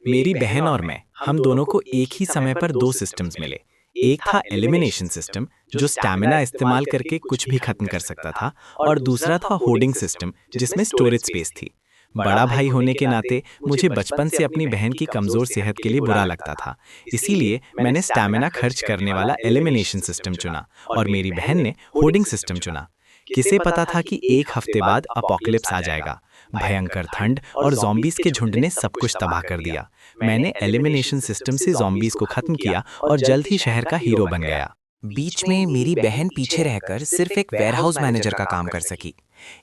मेरी बहन और मैं, हम दोनों को एक ही समय पर दो सिस्टम्स मिले। एक था एलिमिनेशन सिस्टम, जो स्टैमिना इस्तेमाल करके कुछ भी खत्म कर सकता था, और दूसरा था होर्डिंग सिस्टम, जिसमें स्टोरेज स्पेस थी। बड़ा भाई होने के नाते मुझे बचपन से अपनी बहन की कमज़ोर सेहत के लिए बुरा लगता था। इसीलिए मैंने स्टैमिना खर्च करने वाला एलिमिनेशन सिस्टम चुना और मेरी बहन ने होर्डिंग सिस्टम चुना। किसे पता था कि एक हफ्ते बाद अपोकलिप्स आ जाएगा। भयंकर ठंड और ज़ॉम्बीज़ के झुंड ने सब कुछ तबाह कर दिया। मैंने एलिमिनेशन सिस्टम से ज़ॉम्बीज़ को खत्म किया और जल्द ही शहर का हीरो बन गया। बीच में मेरी बहन पीछे रहकर सिर्फ एक वेयरहाउस मैनेजर का काम कर सकी।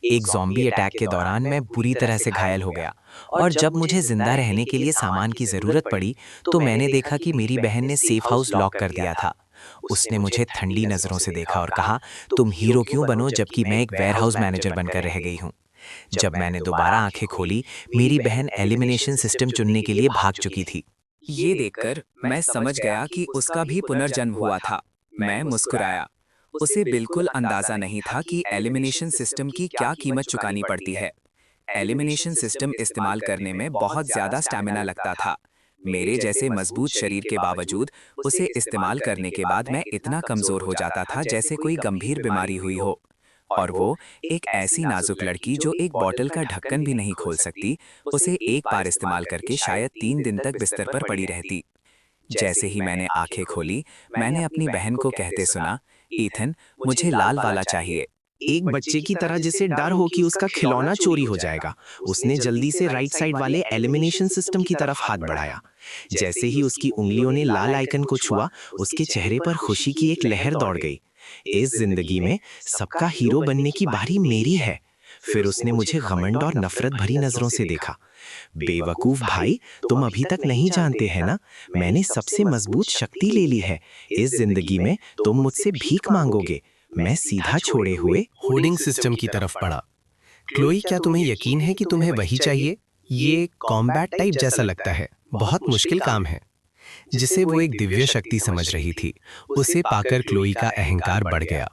एक ज़ॉम्बी अटैक के दौरान मैं बुरी तरह से घायल हो गया और जब मुझे जिंदा रहने के लिए सामान की ज़रूरत पड़ी तो मैंने देखा कि मेरी बहन ने सेफ हाउस लॉक कर दिया था। उसने मुझे ठंडी नज़रों से देखा और कहा, तुम हीरो क्यों बनो जबकि मैं एक वेयरहाउस मैनेजर बनकर रह गई हूँ। जब मैंने दोबारा आंखें खोली, मेरी बहन एलिमिनेशन सिस्टम चुनने के लिए भाग चुकी थी। ये देखकर मैं समझ गया कि उसका भी पुनर्जन्म हुआ था। मैं मुस्कुराया। उसे बिल्कुल अंदाजा नहीं था कि एलिमिनेशन सिस्टम की क्या कीमत चुकानी पड़ती है। एलिमिनेशन सिस्टम इस्तेमाल करने में बहुत ज़्यादा स्टैमिना लगता था। मेरे जैसे मजबूत शरीर के बावजूद उसे इस्तेमाल करने के बाद मैं इतना कमज़ोर हो जाता था जैसे कोई गंभीर बीमारी हुई हो। और वो एक ऐसी नाजुक लड़की जो एक बॉटल का ढक्कन भी नहीं खोल सकती, उसे एक बार इस्तेमाल करके शायद 3 दिन तक बिस्तर पर पड़ी रहती। जैसे ही मैंने आंखें खोली, मैंने अपनी बहन को कहते सुना, ईथन, मुझे लाल वाला चाहिए। एक बच्चे की तरह जिसे डर हो कि उसका खिलौना चोरी हो जाएगा, उसने जल्दी से राइट साइड वाले एलिमिनेशन सिस्टम की तरफ हाथ बढ़ाया। जैसे ही उसकी उंगलियों ने लाल आइकन को छुआ, उसके चेहरे पर खुशी की एक लहर दौड़ गई। इस जिंदगी में सबका हीरो बनने की बारी मेरी है। फिर उसने मुझे घमंड और नफरत भरी नजरों से देखा। बेवकूफ भाई, तुम अभी तक नहीं जानते हैं ना, मैंने सबसे मजबूत शक्ति ले ली है। इस जिंदगी में तुम मुझसे भीख मांगोगे, मैं सीधा छोड़े हुए होर्डिंग सिस्टम की तरफ बढ़ा। क्लोई, क्या तुम्हें यकीन है कि तुम्हें वही चाहिए? ये कॉम्बैट टाइप जैसा लगता है, बहुत मुश्किल काम है। जिसे वो एक दिव्य शक्ति समझ रही थी, उसे पाकर क्लोई का अहंकार बढ़ गया।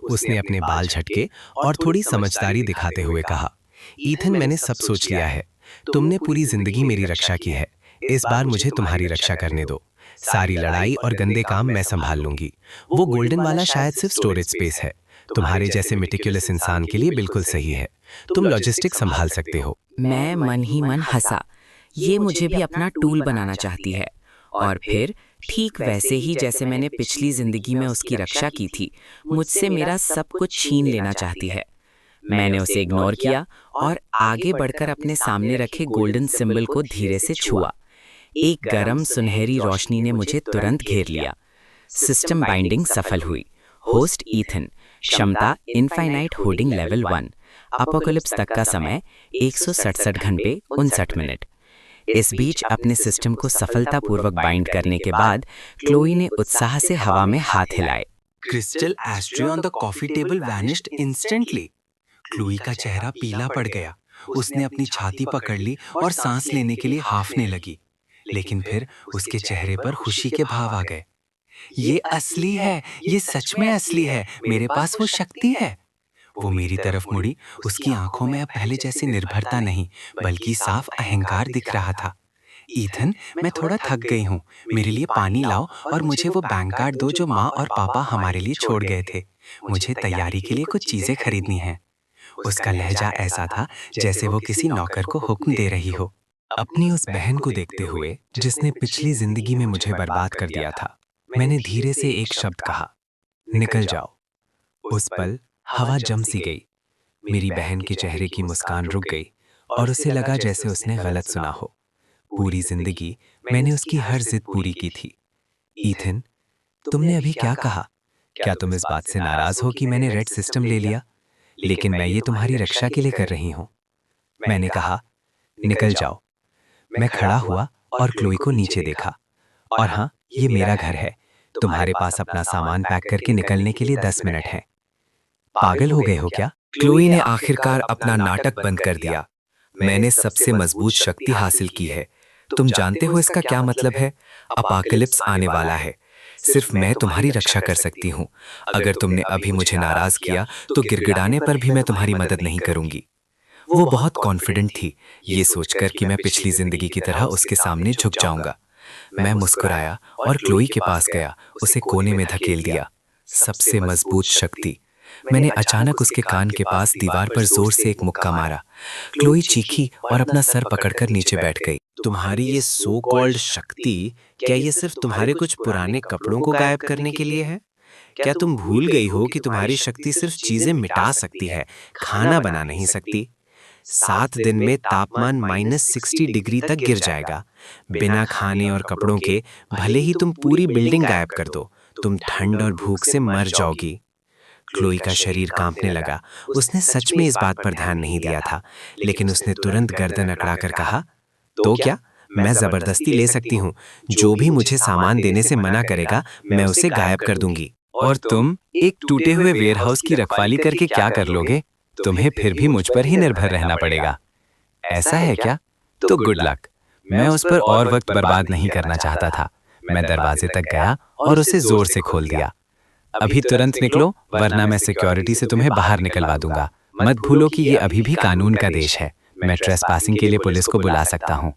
उसने अपने बाल झटके और थोड़ी समझदारी दिखाते हुए कहा, ईथन, मैंने सब सोच लिया है। तुमने पूरी जिंदगी मेरी रक्षा की है, इस बार मुझे तुम्हारी रक्षा करने दो। सारी लड़ाई और गंदे काम मैं संभाल लूंगी। वो गोल्डन वाला शायद सिर्फ स्टोरेज स्पेस है, तुम्हारे जैसे मेटिकुलस इंसान के लिए बिल्कुल सही है। तुम लॉजिस्टिक संभाल सकते हो। मैं मन ही मन हंसा। ये मुझे भी अपना टूल बनाना चाहती है। और फिर ठीक वैसे ही जैसे मैंने पिछली जिंदगी में उसकी रक्षा की थी, मुझसे मेरा सब कुछ छीन लेना चाहती है। मैंने उसे इग्नोर किया और आगे बढ़कर अपने सामने रखे गोल्डन सिंबल को धीरे से छुआ। एक गरम सुनहरी रोशनी ने मुझे तुरंत घेर लिया। सिस्टम बाइंडिंग सफल हुई। होस्ट ईथन, क्षमता इनफाइनाइट होर्डिंग लेवल 1, अपोकलिप्स तक का समय 167 घंटे 59 मिनट। इस बीच अपने सिस्टम को सफलतापूर्वक बाइंड करने के बाद क्लोई ने उत्साह से हवा में हाथ हिलाए। Crystal ashtray on the coffee table vanished instantly. Chloe का चेहरा पीला पड़ गया। उसने अपनी छाती पकड़ ली और सांस लेने के लिए हांफने लगी, लेकिन फिर उसके चेहरे पर खुशी के भाव आ गए। ये असली है, ये सच में असली है, मेरे पास वो शक्ति है। वो मेरी तरफ मुड़ी। उसकी आंखों में अब पहले जैसी निर्भरता नहीं, बल्कि साफ अहंकार दिख रहा था। ईथन, मैं थोड़ा थक गई हूँ, मेरे लिए पानी लाओ और मुझे वो बैंक कार्ड दो जो माँ और पापा हमारे लिए छोड़ गए थे। मुझे तैयारी के लिए कुछ चीजें खरीदनी हैं। उसका लहजा ऐसा था जैसे वो किसी नौकर को हुक्म दे रही हो। अपनी उस बहन को देखते हुए जिसने पिछली जिंदगी में मुझे बर्बाद कर दिया था, मैंने धीरे से एक शब्द कहा, निकल जाओ। उस पल हवा जम सी गई। मेरी बहन के चेहरे की मुस्कान रुक गई और उसे लगा जैसे उसने गलत सुना हो। पूरी जिंदगी मैंने उसकी हर जिद पूरी की थी। ईथन, तुमने अभी क्या कहा? क्या तुम इस बात से नाराज हो कि मैंने रेड सिस्टम ले लिया? लेकिन मैं ये तुम्हारी रक्षा के लिए कर रही हूँ। मैंने कहा, निकल जाओ। मैं खड़ा हुआ और क्लोई को नीचे देखा। और हाँ, ये मेरा घर है। तुम्हारे पास अपना सामान पैक करके निकलने के लिए 10 मिनट हैं। पागल हो गए हो क्या? क्लोई ने आखिरकार अपना नाटक बंद कर दिया। मैंने सबसे मजबूत शक्ति हासिल की है। तुम जानते हो इसका क्या मतलब है? अपोकलिप्स आने वाला है। सिर्फ मैं तुम्हारी रक्षा कर सकती हूँ। अगर तुमने अभी मुझे नाराज किया तो गिड़गिड़ाने पर भी मैं तुम्हारी मदद नहीं करूंगी। वो बहुत कॉन्फिडेंट थी, ये सोचकर कि मैं पिछली जिंदगी की तरह उसके सामने झुक जाऊंगा। मैं मुस्कुराया और क्लोई के पास गया, उसे कोने में धकेल दिया। सबसे मजबूत शक्ति। मैंने अचानक उसके कान के पास दीवार पर जोर से एक मुक्का मारा। क्लोई चीखी और अपना सर पकड़कर नीचे बैठ गई। तुम्हारी ये सो कॉल्ड शक्ति, क्या ये सिर्फ तुम्हारे कुछ पुराने कपड़ों को गायब करने के लिए है? क्या तुम भूल गई हो कि तुम्हारी शक्ति सिर्फ चीजें मिटा सकती है, खाना बना नहीं सकती? 7 दिन में तापमान -60 डिग्री तक गिर जाएगा। बिना खाने और कपड़ों के भले ही तुम पूरी बिल्डिंग गायब कर दो, तुम ठंड और भूख से मर जाओगी। क्लोई का शरीर कांपने लगा। उसने सच में इस बात पर ध्यान नहीं दिया था, लेकिन उसने तुरंत गर्दन अकड़ाकर कहा, तो क्या मैं जबरदस्ती ले सकती हूँ? जो भी मुझे सामान देने से मना करेगा, मैं उसे गायब कर दूंगी। और तुम एक टूटे हुए वेयरहाउस की रखवाली करके क्या कर लोगे? तुम्हें फिर भी मुझ पर ही निर्भर रहना पड़ेगा। ऐसा है क्या? तो गुड लक। मैं उस पर और वक्त बर्बाद नहीं करना चाहता था। मैं दरवाजे तक गया और उसे जोर से खोल दिया। अभी तुरंत निकलो, वरना मैं सिक्योरिटी से तुम्हें बाहर निकलवा दूंगा। मत भूलो कि ये अभी भी कानून का देश है। मैं ट्रेसपासिंग के लिए पुलिस को बुला सकता हूँ।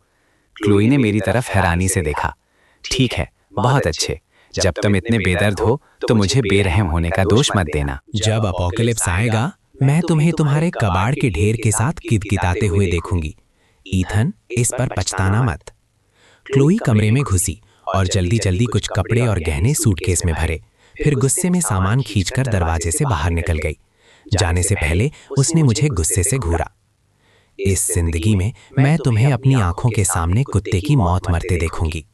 क्लोई ने मेरी तरफ हैरानी से देखा। ठीक है, बहुत अच्छे। जब तुम इतने बेदर्द हो तो मुझे बेरहम होने का दोष मत देना। जब अपोकलिप्स आएगा, मैं तुम्हें तुम्हारे कबाड़ के ढेर के साथ कितकिताते हुए देखूंगी। ईथन, इस पर पछताना मत। क्लोई कमरे में घुसी और जल्दी जल्दी कुछ कपड़े और गहने सूटकेस में भरे, फिर गुस्से में सामान खींचकर दरवाजे से बाहर निकल गई। जाने से पहले उसने मुझे गुस्से से घूरा। इस जिंदगी में मैं तुम्हें अपनी आंखों के सामने कुत्ते की मौत मरते देखूंगी।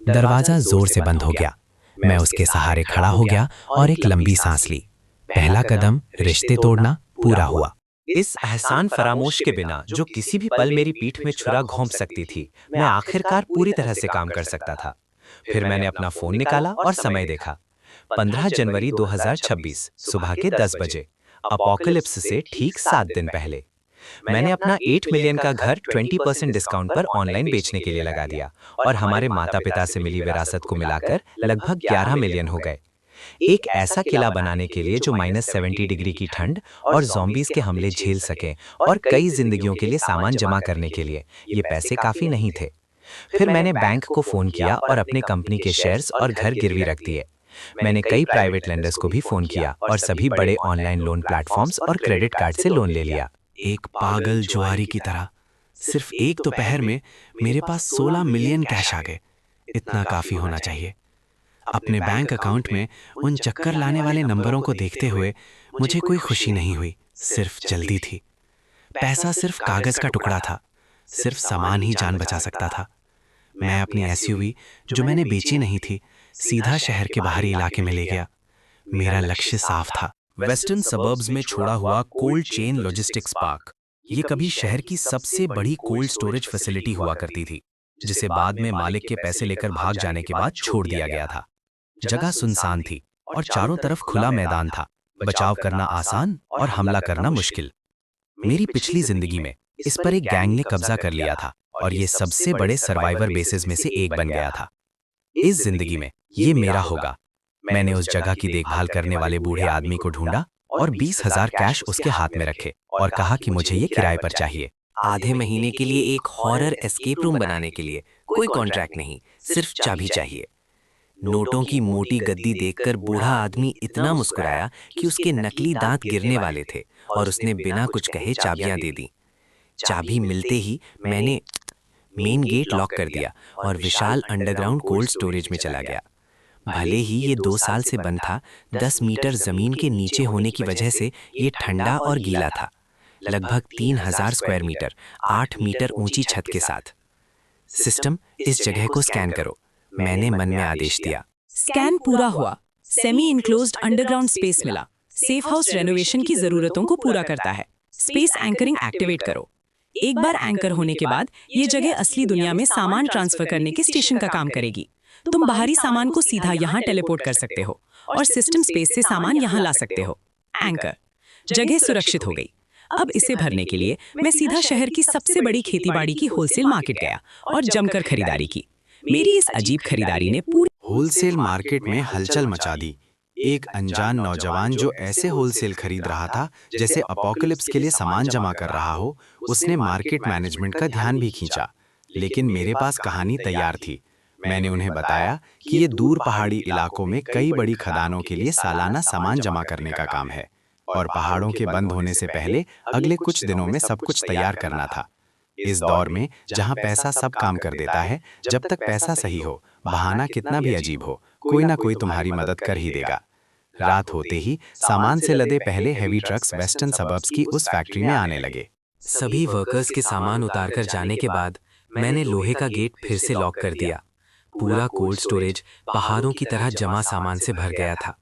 दरवाजा जोर से बंद हो गया। मैं उसके सहारे खड़ा हो गया और एक लंबी सांस ली। पहला कदम, रिश्ते तोड़ना, पूरा हुआ। इस एहसान फरामोश के बिना जो किसी भी पल मेरी पीठ में छुरा घोंप सकती थी, मैं आखिरकार पूरी तरह से काम कर सकता था। फिर मैंने अपना फोन निकाला और समय देखा। 15 जनवरी 2026 सुबह के 10 बजे, अपोकलिप्स से ठीक 7 दिन पहले। मैंने अपना 8 मिलियन का घर 20% डिस्काउंट पर ऑनलाइन बेचने के लिए लगा दिया और हमारे माता पिता से मिली विरासत को मिलाकर लगभग 11 मिलियन हो गए। एक ऐसा किला बनाने के लिए जो -70 डिग्री की ठंड और ज़ॉम्बीज के हमले झेल सके और कई जिंदगियों के लिए सामान जमा करने के लिए ये पैसे काफी नहीं थे। फिर मैंने बैंक को फोन किया और अपने कंपनी के शेयर्स और घर गिरवी रख दिए। मैंने कई प्राइवेट लेंडर्स को भी फोन किया और सभी बड़े ऑनलाइन लोन प्लेटफॉर्म्स और क्रेडिट कार्ड से लोन ले लिया। एक पागल जुआरी की तरह सिर्फ एक दोपहर में मेरे पास 16 मिलियन कैश आ गए। इतना काफी होना चाहिए। अपने बैंक अकाउंट में उन चक्कर लाने वाले नंबरों को देखते हुए मुझे कोई खुशी नहीं हुई, सिर्फ जल्दी थी। पैसा सिर्फ कागज का टुकड़ा था, सिर्फ सामान ही जान बचा सकता था। मैं अपनी एसयूवी, जो मैंने बेची नहीं थी, सीधा शहर के बाहरी इलाके में ले गया। मेरा लक्ष्य साफ था, वेस्टर्न सबर्ब्स में छोड़ा हुआ कोल्ड चेन लॉजिस्टिक्स पार्क। ये कभी शहर की सबसे बड़ी कोल्ड स्टोरेज फैसिलिटी हुआ करती थी, जिसे बाद में मालिक के पैसे लेकर भाग जाने के बाद छोड़ दिया गया था। जगह सुनसान थी और चारों तरफ खुला मैदान था। बचाव करना आसान और हमला करना मुश्किल। मेरी पिछली जिंदगी में इस पर एक गैंग ने कब्जा कर लिया था और ये सबसे बड़े सर्वाइवर बेसेस में से एक बन गया था। इस जिंदगी में ये मेरा होगा। मैंने उस जगह की देखभाल करने वाले बूढ़े आदमी को ढूंढा और 20,000 कैश उसके हाथ में रखे और कहा कि मुझे ये किराए पर चाहिए। आधे महीने के लिए एक हॉरर एस्केप रूम बनाने के लिए कोई कॉन्ट्रैक्ट नहीं, सिर्फ चाबी चाहिए। नोटों की मोटी गद्दी देखकर बूढ़ा आदमी इतना मुस्कुराया कि उसके नकली दांत गिरने वाले थे और उसने बिना कुछ कहे चाबियां दे दी। चाबी मिलते ही मैंने मेन गेट लॉक कर दिया और विशाल अंडरग्राउंड कोल्ड स्टोरेज में चला गया। भले ही ये 2 साल से बंद था, 10 मीटर जमीन के नीचे होने की वजह से ये ठंडा और गीला था। लगभग 3000 स्क्वायर मीटर, 8 मीटर ऊंची छत के साथ। सिस्टम, इस जगह को स्कैन करो, मैंने मन में आदेश दिया। स्कैन पूरा हुआ। सेमी इनक्लोज्ड अंडरग्राउंड स्पेस मिला। सेफ हाउस रेनोवेशन की जरूरतों को पूरा करता है। स्पेस एंकरिंग एक्टिवेट करो। एक बार एंकर होने के बाद ये जगह असली दुनिया में सामान ट्रांसफर करने के स्टेशन का काम करेगी। तुम बाहरी सामान को सीधा यहाँ टेलीपोर्ट कर सकते हो और सिस्टम स्पेस से सामान यहाँ ला सकते हो। एंकर, जगह सुरक्षित हो गई। अब इसे भरने के लिए मैं सीधा शहर की सबसे बड़ी खेतीबाड़ी की होलसेल मार्केट गया और जमकर खरीदारी की। मेरी इस अजीब खरीदारी ने पूरी होलसेल मार्केट में हलचल मचा दी। एक अनजान नौजवान जो ऐसे होलसेल खरीद रहा था जैसे अपोकलिप्स के लिए सामान जमा कर रहा हो, उसने मार्केट मैनेजमेंट का ध्यान भी खींचा। लेकिन मेरे पास कहानी तैयार थी। मैंने उन्हें बताया कि ये दूर पहाड़ी इलाकों में कई बड़ी खदानों के लिए सालाना सामान जमा करने का काम है और पहाड़ों के बंद होने से पहले अगले कुछ दिनों में सब कुछ तैयार करना था। इस दौर में जहां पैसा सब काम कर देता है, जब तक पैसा सही हो, बहाना कितना भी अजीब हो, कोई ना कोई तुम्हारी मदद कर ही देगा। रात होते ही सामान से लदे पहले हेवी ट्रक्स वेस्टर्न सबर्ब्स की उस फैक्ट्री में आने लगे। सभी वर्कर्स के सामान उतारकर जाने के बाद मैंने लोहे का गेट फिर से लॉक कर दिया। पूरा कोल्ड स्टोरेज पहाड़ों की तरह जमा सामान से भर गया था।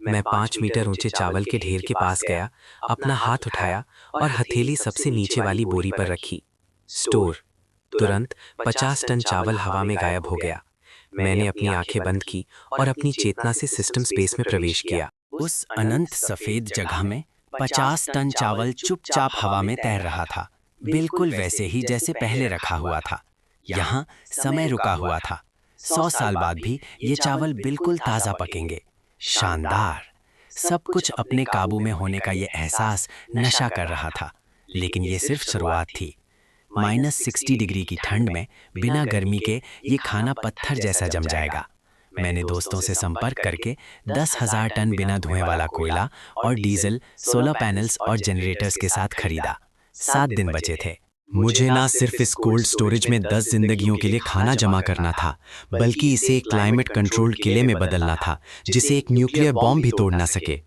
मैं 5 मीटर ऊंचे चावल के ढेर के पास गया, अपना हाथ उठाया और हथेली सबसे नीचे वाली बोरी पर रखी। स्टोर। तुरंत 50 टन चावल हवा में गायब हो गया। मैंने अपनी आंखें बंद की और अपनी चेतना से सिस्टम स्पेस में प्रवेश किया। उस अनंत सफेद जगह में 50 टन चावल चुपचाप हवा में तैर रहा था, बिल्कुल वैसे ही जैसे पहले रखा हुआ था। यहाँ समय रुका हुआ था। 100 साल बाद भी ये चावल बिल्कुल ताजा पकेंगे। शानदार। सब कुछ अपने काबू में होने का ये एहसास नशा कर रहा था। लेकिन ये सिर्फ शुरुआत थी। -60 डिग्री की ठंड में बिना गर्मी के ये खाना पत्थर जैसा जम जाएगा। मैंने दोस्तों से संपर्क करके 10,000 टन बिना धुएं वाला कोयला और डीजल, सोलर पैनल्स और जनरेटर्स के साथ खरीदा। 7 दिन बचे थे। मुझे ना सिर्फ इस कोल्ड स्टोरेज में 10 जिंदगियों के लिए खाना जमा करना था, बल्कि इसे एक क्लाइमेट कंट्रोल्ड किले में बदलना था जिसे एक न्यूक्लियर बॉम्ब भी तोड़ ना सके।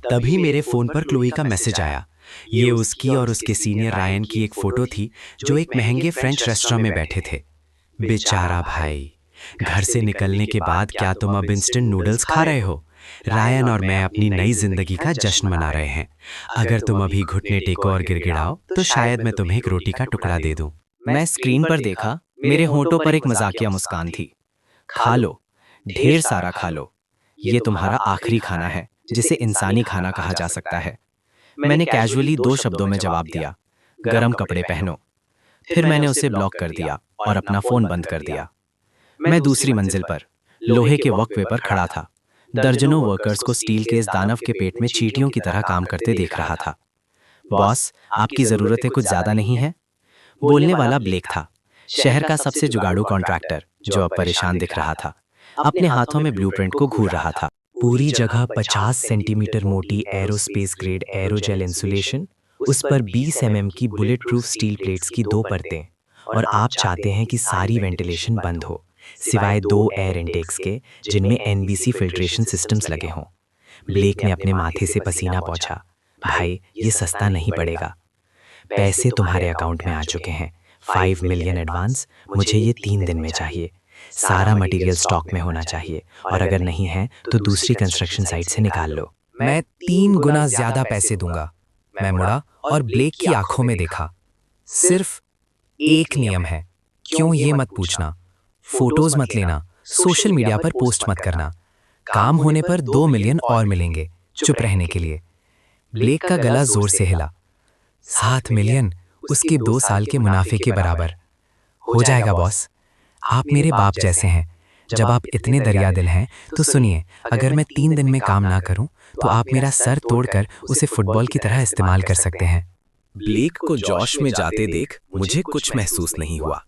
तभी मेरे फोन पर क्लोई का मैसेज आया। ये उसकी और उसके सीनियर रायन की एक फोटो थी जो एक महंगे फ्रेंच रेस्टोरेंट में बैठे थे। बेचारा भाई, घर से निकलने के बाद क्या तुम अब इंस्टेंट नूडल्स खा रहे हो? रायन और मैं अपनी नई जिंदगी का जश्न मना रहे हैं। अगर तुम अभी घुटने टेको और गिड़गिड़ाओ तो शायद मैं तुम्हें एक रोटी का टुकड़ा दे दूं। मैं स्क्रीन पर देखा, मेरे होंठों पर एक मजाकिया मुस्कान थी। खा लो, ढेर सारा खा लो। ये तुम्हारा आखिरी खाना है, जिसे इंसानी खाना कहा जा सकता है। मैंने कैजुअली 2 शब्दों में जवाब दिया, गरम कपड़े पहनो। फिर मैंने उसे ब्लॉक कर दिया और अपना फोन बंद कर दिया। मैं दूसरी मंजिल पर लोहे के वॉकवे पर खड़ा था। दर्जनों वर्कर्स को स्टील के इस दानव के पेट में चींटियों की तरह काम करते देख रहा था। बॉस, आपकी जरूरतें कुछ ज्यादा नहीं है? बोलने वाला ब्लेक था, शहर का सबसे जुगाड़ू कॉन्ट्रैक्टर, जो अब परेशान दिख रहा था। अपने हाथों में ब्लूप्रिंट को घूर रहा था। पूरी जगह 50 सेंटीमीटर मोटी एरोस्पेस ग्रेड एरोजेल इंसुलेशन, उस पर 20 mm की बुलेट प्रूफ स्टील प्लेट्स की 2 परतें, और आप चाहते हैं कि सारी वेंटिलेशन बंद हो, सिवाय 2 एयर इनटेक्स के जिनमें NBC फिल्ट्रेशन सिस्टम्स लगे हों। ब्लेक ने अपने माथे से पसीना पोंछा। भाई, ये सस्ता नहीं पड़ेगा। पैसे तुम्हारे अकाउंट में आ चुके हैं। 5 मिलियन एडवांस। मुझे ये 3 दिन में चाहिए। सारा मटेरियल स्टॉक में होना चाहिए, और अगर नहीं है तो दूसरी कंस्ट्रक्शन साइट से निकाल लो। मैं 3 गुना ज्यादा पैसे दूंगा। मैं मुड़ा और ब्लेक की आंखों में देखा। सिर्फ एक नियम है, क्यों ये मत पूछना। फोटोज मत लेना, सोशल मीडिया पर पोस्ट मत करना। काम होने पर 2 मिलियन और मिलेंगे चुप रहने के लिए। ब्लेक का गला जोर से हिला। 7 मिलियन, उसके 2 साल के मुनाफे के बराबर। हो जाएगा बॉस, आप मेरे बाप जैसे हैं। जब आप इतने दरिया दिल हैं तो सुनिए, अगर मैं 3 दिन में काम ना करूं तो आप मेरा सर तोड़कर उसे फुटबॉल की तरह इस्तेमाल कर सकते हैं। ब्लेक को जोश में जाते देख मुझे कुछ महसूस नहीं हुआ।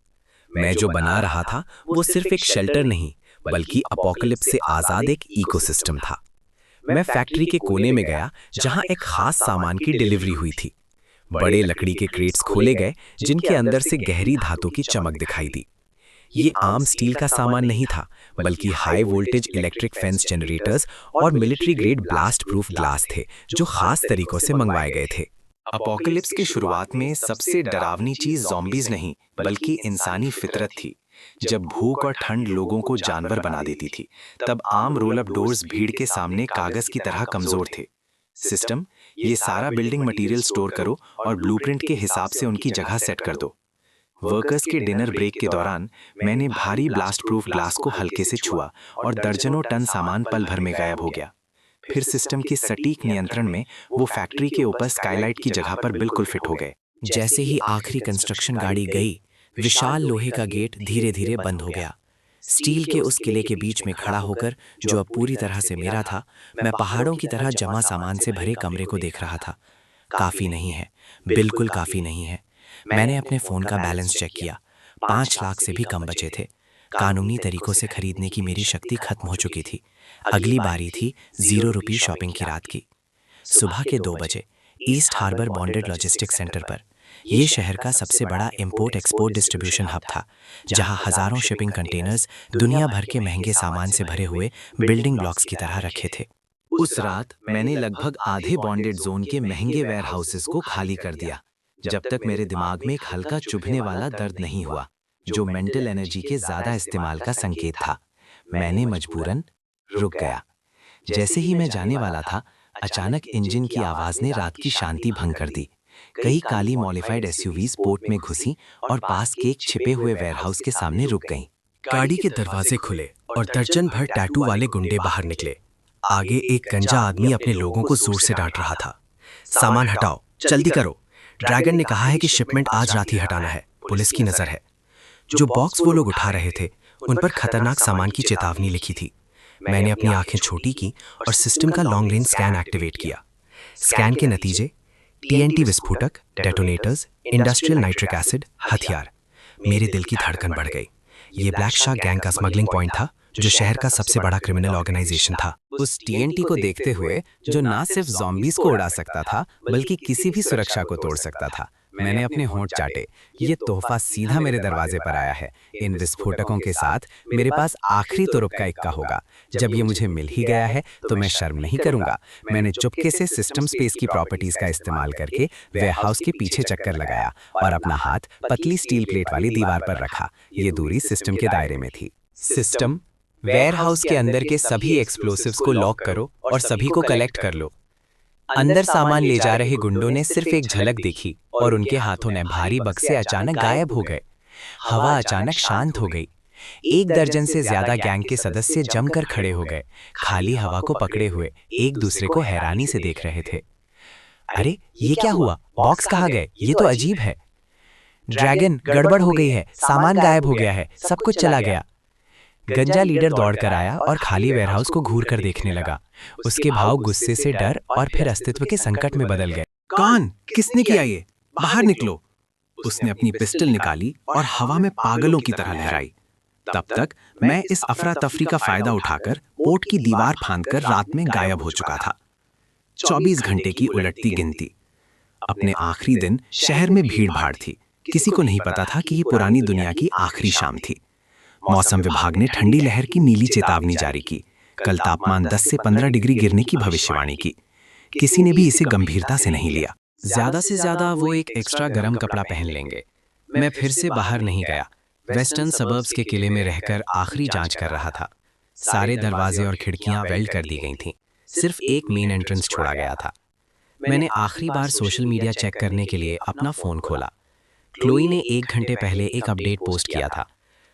मैं जो बना रहा था वो सिर्फ एक शेल्टर नहीं, बल्कि अपोकलिप्स से आजाद एक इकोसिस्टम था। मैं फैक्ट्री के कोने में गया जहां एक खास सामान की डिलीवरी हुई थी। बड़े लकड़ी के क्रेट्स खोले गए जिनके अंदर से गहरी धातु की चमक दिखाई दी। ये आम स्टील का सामान नहीं था, बल्कि high voltage electric fence generators और military grade blast proof glass थे जो खास तरीकों से मंगवाए गए थे। अपोकलिप्स की शुरुआत में सबसे डरावनी चीज ज़ॉम्बीज नहीं, बल्कि इंसानी फितरत थी। जब भूख और ठंड लोगों को जानवर बना देती थी, तब आम रोल अप डोर्स भीड़ के सामने कागज की तरह कमजोर थे। सिस्टम, ये सारा बिल्डिंग मटेरियल स्टोर करो और ब्लूप्रिंट के हिसाब से उनकी जगह सेट कर दो। वर्कर्स के डिनर ब्रेक के दौरान मैंने भारी ब्लास्ट प्रूफ ग्लास को हल्के से छुआ और दर्जनों टन सामान पल भर में गायब हो गया। फिर सिस्टम के सटीक नियंत्रण में वो फैक्ट्री के ऊपर स्काईलाइट की जगह पर बिल्कुल फिट हो गए। जैसे ही आखिरी कंस्ट्रक्शन गाड़ी गई, विशाल लोहे का गेट धीरे धीरे बंद हो गया। स्टील के उस किले के बीच में खड़ा होकर, जो अब पूरी तरह से मेरा था, मैं पहाड़ों की तरह जमा सामान से भरे कमरे को देख रहा था। काफी नहीं है, बिल्कुल काफी नहीं है। मैंने अपने फोन का बैलेंस चेक किया, 5 लाख से भी कम बचे थे। कानूनी तरीकों से खरीदने की मेरी शक्ति खत्म हो चुकी थी। अगली बारी थी 0 रुपये शॉपिंग की रात की। सुबह के 2 बजे East Harbour bonded logistics centre पर, ये शहर का सबसे बड़ा इंपोर्ट एक्सपोर्ट डिस्ट्रीब्यूशन हब था, जहां हजारों शिपिंग कंटेनर्स दुनिया भर के महंगे सामान से भरे हुए बिल्डिंग ब्लॉक्स की तरह रखे थे। उस रात मैंने लगभग आधे बॉन्डेड जोन के महंगे वेयर हाउसेस को खाली कर दिया, जब तक मेरे दिमाग में एक हल्का चुभने वाला दर्द नहीं हुआ, जो मेंटल एनर्जी के ज्यादा इस्तेमाल का संकेत था। मैंने मजबूरन रुक गया। जैसे ही मैं जाने वाला था, अचानक इंजन की आवाज ने रात की शांति भंग कर दी। कई काली मॉडिफाइड एसयूवीज पोर्ट में घुसी और पास के एक छिपे हुए वेयरहाउस के सामने रुक गईं। गाड़ी के दरवाजे खुले और दर्जन भर टैटू वाले गुंडे बाहर निकले। आगे एक गंजा आदमी अपने लोगों को जोर से डांट रहा था। सामान हटाओ, जल्दी करो। ड्रैगन ने कहा है कि शिपमेंट आज रात ही हटाना है, पुलिस की नजर है। जो बॉक्स वो लोग उठा रहे थे, उन पर खतरनाक सामान की चेतावनी लिखी थी। मैंने अपनी आंखें छोटी की और सिस्टम का लॉन्ग रेंज स्कैन एक्टिवेट किया। स्कैन के नतीजे TNT विस्फोटक, डेटोनेटर्स, इंडस्ट्रियल नाइट्रिक एसिड, हथियार। मेरे दिल की धड़कन बढ़ गई। ये ब्लैक शार्क गैंग का स्मगलिंग पॉइंट था, जो शहर का सबसे बड़ा क्रिमिनल ऑर्गेनाइजेशन था। उस TNT को देखते हुए, जो ना सिर्फ ज़ॉम्बीज़ को उड़ा सकता था, बल्कि किसी भी सुरक्षा को तोड़ सकता था, मैंने अपने होंठ चाटे। ये तोहफा सीधा मेरे दरवाजे पर आया है। इन विस्फोटकों के साथ मेरे पास आखिरी तुरुप का इक्का होगा। जब ये मुझे मिल ही गया है, तो मैं शर्म नहीं करूंगा। मैंने चुपके से सिस्टम स्पेस की प्रॉपर्टीज का इस्तेमाल करके वेयरहाउस के पीछे चक्कर लगाया और अपना हाथ पतली स्टील प्लेट वाली दीवार पर रखा। ये दूरी सिस्टम के दायरे में थी। सिस्टम, वेयरहाउस के अंदर के सभी एक्सप्लोसिव्स को लॉक करो और सभी को कलेक्ट कर लो। अंदर सामान ले जा रहे गुंडों ने सिर्फ एक झलक देखी और उनके हाथों में भारी बक्से अचानक गायब हो गए। हवा अचानक शांत हो गई। 1 दर्जन से ज्यादा गैंग के सदस्य जमकर खड़े हो गए, खाली हवा को पकड़े हुए एक दूसरे को हैरानी से देख रहे थे। अरे ये क्या हुआ? बॉक्स कहाँ गए? ये तो अजीब है। ड्रैगन, गड़बड़ हो गई है, सामान गायब हो गया है, सब कुछ चला गया। गंजा लीडर दौड़कर आया और खाली वेयरहाउस को घूर कर देखने लगा। उसके भाव गुस्से से डर और फिर अस्तित्व के संकट में बदल गए। कान, किसने किया ये? बाहर निकलो। उसने अपनी पिस्टल निकाली और हवा में पागलों की तरह लहराई। तब तक मैं इस अफरा तफरी का फायदा उठाकर पोर्ट की दीवार फांदकर रात में गायब हो चुका था। 24 घंटे की उलटती गिनती। अपने आखिरी दिन शहर में भीड़ भाड़ थी। किसी को नहीं पता था कि ये पुरानी दुनिया की आखिरी शाम थी। मौसम विभाग ने ठंडी लहर की नीली चेतावनी जारी की। कल तापमान 10 से 15 डिग्री गिरने की भविष्यवाणी की। किसी ने भी इसे गंभीरता से नहीं लिया। ज्यादा से ज्यादा वो एक एक्स्ट्रा गर्म कपड़ा पहन लेंगे। मैं फिर से बाहर नहीं गया। वेस्टर्न सबर्ब्स के किले में रहकर आखिरी जांच कर रहा था। सारे दरवाजे और खिड़कियां वेल्ड कर दी गई थीं। सिर्फ एक मेन एंट्रेंस छोड़ा गया था। मैंने आखिरी बार सोशल मीडिया चेक करने के लिए अपना फोन खोला। क्लोई ने 1 घंटे पहले एक अपडेट पोस्ट किया था।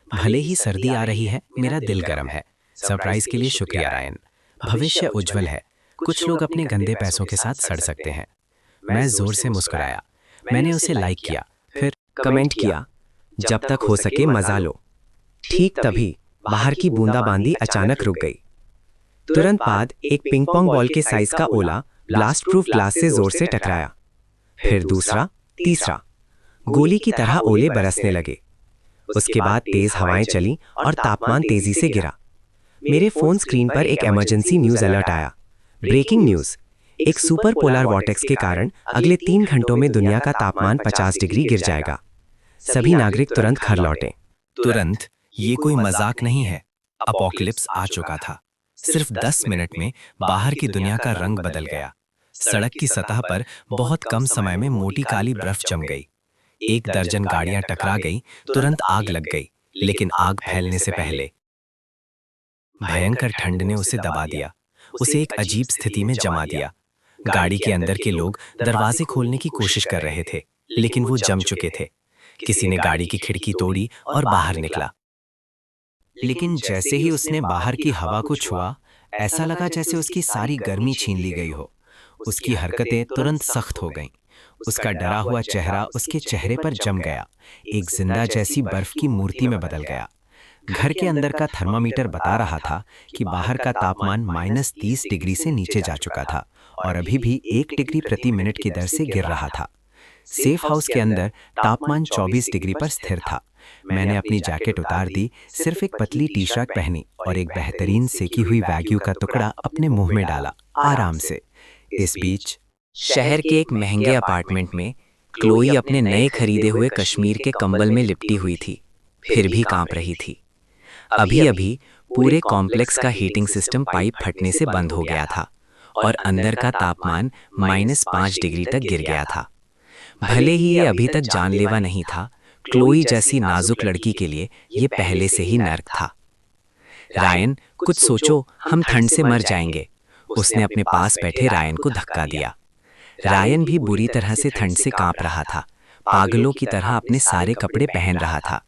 भले ही सर्दी आ रही है, मेरा दिल गर्म है। सरप्राइज के लिए शुक्रिया रायन। भविष्य उज्जवल है। कुछ लोग अपने गंदे पैसों के साथ सड़ सकते हैं। मैं जोर से मुस्कुराया। मैंने उसे लाइक किया, फिर कमेंट किया, जब तक हो सके मजा लो। ठीक तभी बाहर की बूंदाबांदी अचानक रुक गई। तुरंत बाद एक पिंग पोंग बॉल के साइज का ओला ब्लास्ट प्रूफ ग्लास से जोर से टकराया। फिर दूसरा, तीसरा। गोली की तरह ओले बरसने लगे। उसके बाद तेज हवाएं चलीं और तापमान तेजी से गिरा। मेरे फोन स्क्रीन पर एक इमरजेंसी न्यूज अलर्ट आया। ब्रेकिंग न्यूज, एक सुपर पोलर वॉर्टेक्स के कारण अगले 3 घंटों में दुनिया का तापमान 50 डिग्री गिर जाएगा। सभी नागरिक तुरंत घर लौटें। तुरंत? ये कोई मजाक नहीं है। अपोकलिप्स आ चुका था। सिर्फ 10 मिनट में बाहर की दुनिया का रंग बदल गया। सड़क की सतह पर बहुत कम समय में मोटी काली बर्फ जम गई। 1 दर्जन गाड़ियां टकरा गई। तुरंत आग लग गई, लेकिन आग फैलने से पहले भयंकर ठंड ने उसे दबा दिया, उसे एक अजीब स्थिति में जमा दिया। गाड़ी के अंदर के लोग दरवाजे खोलने की कोशिश कर रहे थे, लेकिन वो जम चुके थे। किसी ने गाड़ी की खिड़की तोड़ी और बाहर निकला। लेकिन जैसे ही उसने बाहर की हवा को छुआ, ऐसा लगा जैसे उसकी सारी गर्मी छीन ली गई हो। उसकी हरकतें तुरंत सख्त हो गईं। उसका डरा हुआ चेहरा उसके चेहरे पर जम गया, एक जिंदा जैसी बर्फ की मूर्ति में बदल गया। घर के अंदर का थर्मामीटर बता रहा था कि बाहर का तापमान -30 डिग्री से नीचे जा चुका था और अभी भी 1 डिग्री प्रति मिनट की दर से गिर रहा था। सेफ हाउस के अंदर तापमान 24 डिग्री पर स्थिर था। मैंने अपनी जैकेट उतार दी, सिर्फ एक पतली टी शर्ट पहनी और एक बेहतरीन सेकी हुई वैग्यू का टुकड़ा अपने मुंह में डाला, आराम से। इस बीच शहर के एक महंगे अपार्टमेंट में क्लोई अपने नए खरीदे हुए कश्मीर के कंबल में लिपटी हुई थी, फिर भी कांप रही थी। अभी अभी पूरे कॉम्प्लेक्स का हीटिंग सिस्टम पाइप फटने से बंद हो गया था और अंदर का तापमान -5 डिग्री तक गिर गया था। भले ही ये अभी तक जानलेवा नहीं था, क्लोई जैसी नाजुक लड़की के लिए ये पहले से ही नर्क था। रायन, कुछ सोचो, हम ठंड से मर जाएंगे। उसने अपने पास बैठे रायन को धक्का दिया। रायन भी बुरी तरह से ठंड से कांप रहा था, पागलों की तरह अपने सारे कपड़े पहन रहा था।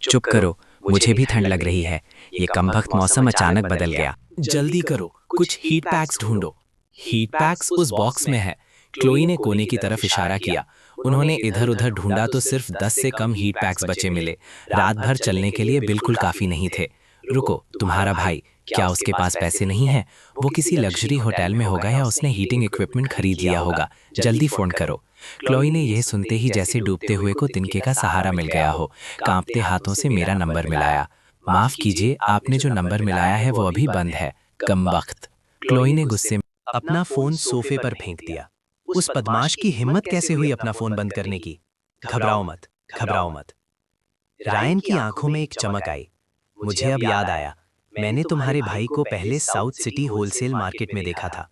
चुप करो, मुझे भी ठंड लग रही है। ये कमबख्त मौसम अचानक बदल गया। जल्दी करो, कुछ हीट पैक्स ढूंढो। हीट पैक्स उस बॉक्स में है। क्लोई ने कोने की तरफ इशारा किया। उन्होंने इधर उधर ढूंढा तो सिर्फ 10 से कम हीट पैक्स बचे मिले। रात भर चलने के लिए बिल्कुल काफी नहीं थे। रुको, तुम्हारा भाई, क्या उसके पास पैसे नहीं हैं? वो किसी लग्जरी होटल में होगा या उसने हीटिंग इक्विपमेंट खरीद लिया होगा। जल्दी फोन करो। क्लोई ने यह सुनते ही जैसे डूबते हुए को तिनके का सहारा मिल गया हो, कांपते हाथों से मेरा नंबर मिलाया। माफ कीजिए, आपने जो नंबर मिलाया है वो अभी बंद है, कमबख्त। क्लोई ने गुस्से में अपना फोन सोफे पर फेंक दिया। उस बदमाश की हिम्मत कैसे हुई अपना फोन बंद करने की? घबराओ मत, घबराओ मत। रायन की आंखों में एक चमक आई। मुझे अब याद आया, मैंने तुम्हारे भाई को पहले साउथ सिटी होलसेल मार्केट में देखा था।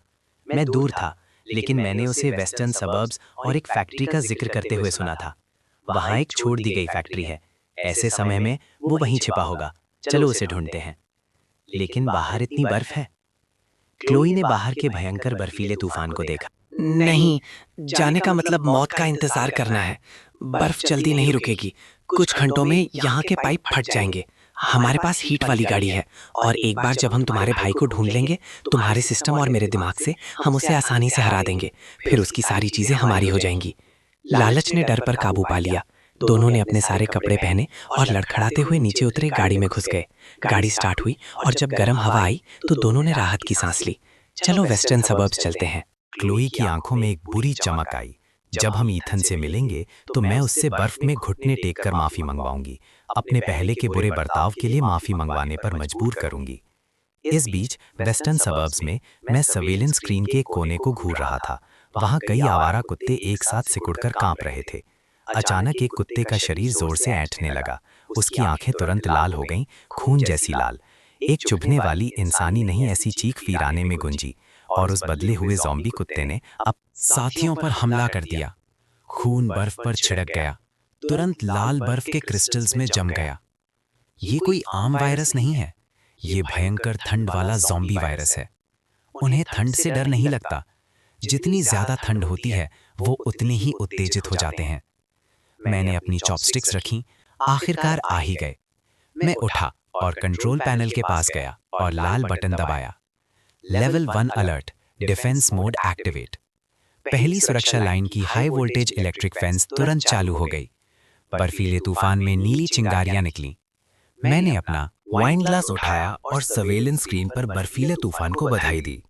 मैं दूर था, लेकिन मैंने उसे वेस्टर्न सबर्ब्स और एक फैक्ट्री का जिक्र करते हुए सुना था। वहां एक छोड़ दी गई फैक्ट्री है। ऐसे समय में वो वहीं छिपा होगा। चलो उसे ढूंढते हैं। लेकिन बाहर इतनी बर्फ है। क्लोई ने बाहर के भयंकर बर्फीले तूफान को देखा। नहीं, जाने का मतलब मौत का इंतजार करना है। बर्फ जल्दी नहीं रुकेगी। कुछ घंटों में यहाँ के पाइप फट जाएंगे। हमारे पास हीट वाली गाड़ी है और एक बार जब हम तुम्हारे भाई को ढूंढ लेंगे, तुम्हारे सिस्टम और मेरे दिमाग से हम उसे आसानी से हरा देंगे। फिर उसकी सारी चीजें हमारी हो जाएंगी। लालच ने डर पर काबू पा लिया। दोनों ने अपने सारे कपड़े पहने और लड़खड़ाते हुए नीचे उतरे, गाड़ी में घुस गए। गाड़ी स्टार्ट हुई और जब गर्म हवा आई तो दोनों ने राहत की सांस ली। चलो वेस्टर्न सबर्ब्स चलते हैं। क्लोई की आंखों में एक बुरी चमक आई। जब हम ईथन से मिलेंगे तो मैं उससे बर्फ में घुटने टेक कर माफी मंगवाऊंगी। अपने पहले के बुरे बर्ताव के लिए माफी मंगवाने पर मजबूर करूंगी। इस बीच वेस्टर्न सबर्ब्स में मैं सर्वेलेंस स्क्रीन के कोने को घूर रहा था। वहां कई आवारा कुत्ते एक साथ सिकुड़कर कांप रहे थे। अचानक एक कुत्ते का शरीर जोर से ऐंठने लगा। उसकी आंखें तुरंत लाल हो गईं, खून जैसी लाल। एक चुभने वाली इंसानी नहीं ऐसी चीख वीराने में गुंजी और उस बदले हुए ज़ॉम्बी कुत्ते ने अब साथियों पर हमला कर दिया। खून बर्फ पर छिड़क गया, तुरंत लाल बर्फ के क्रिस्टल्स में जम गया। ये कोई आम वायरस नहीं है, ये भयंकर ठंड वाला ज़ॉम्बी वायरस है। उन्हें ठंड से डर नहीं लगता। जितनी ज्यादा ठंड होती है वो उतने ही उत्तेजित हो जाते हैं। मैंने अपनी चॉपस्टिक्स रखी, आखिरकार आ ही गए। मैं उठा और कंट्रोल पैनल के पास गया और लाल बटन दबाया। Level 1 alert, defence mode activate. पहली सुरक्षा लाइन की हाई वोल्टेज इलेक्ट्रिक फेंस तुरंत चालू हो गई। बर्फीले तूफान में नीली चिंगारियां निकली। मैंने अपना वाइन ग्लास उठाया और सर्वेलेंस स्क्रीन पर बर्फीले तूफान को बधाई दी।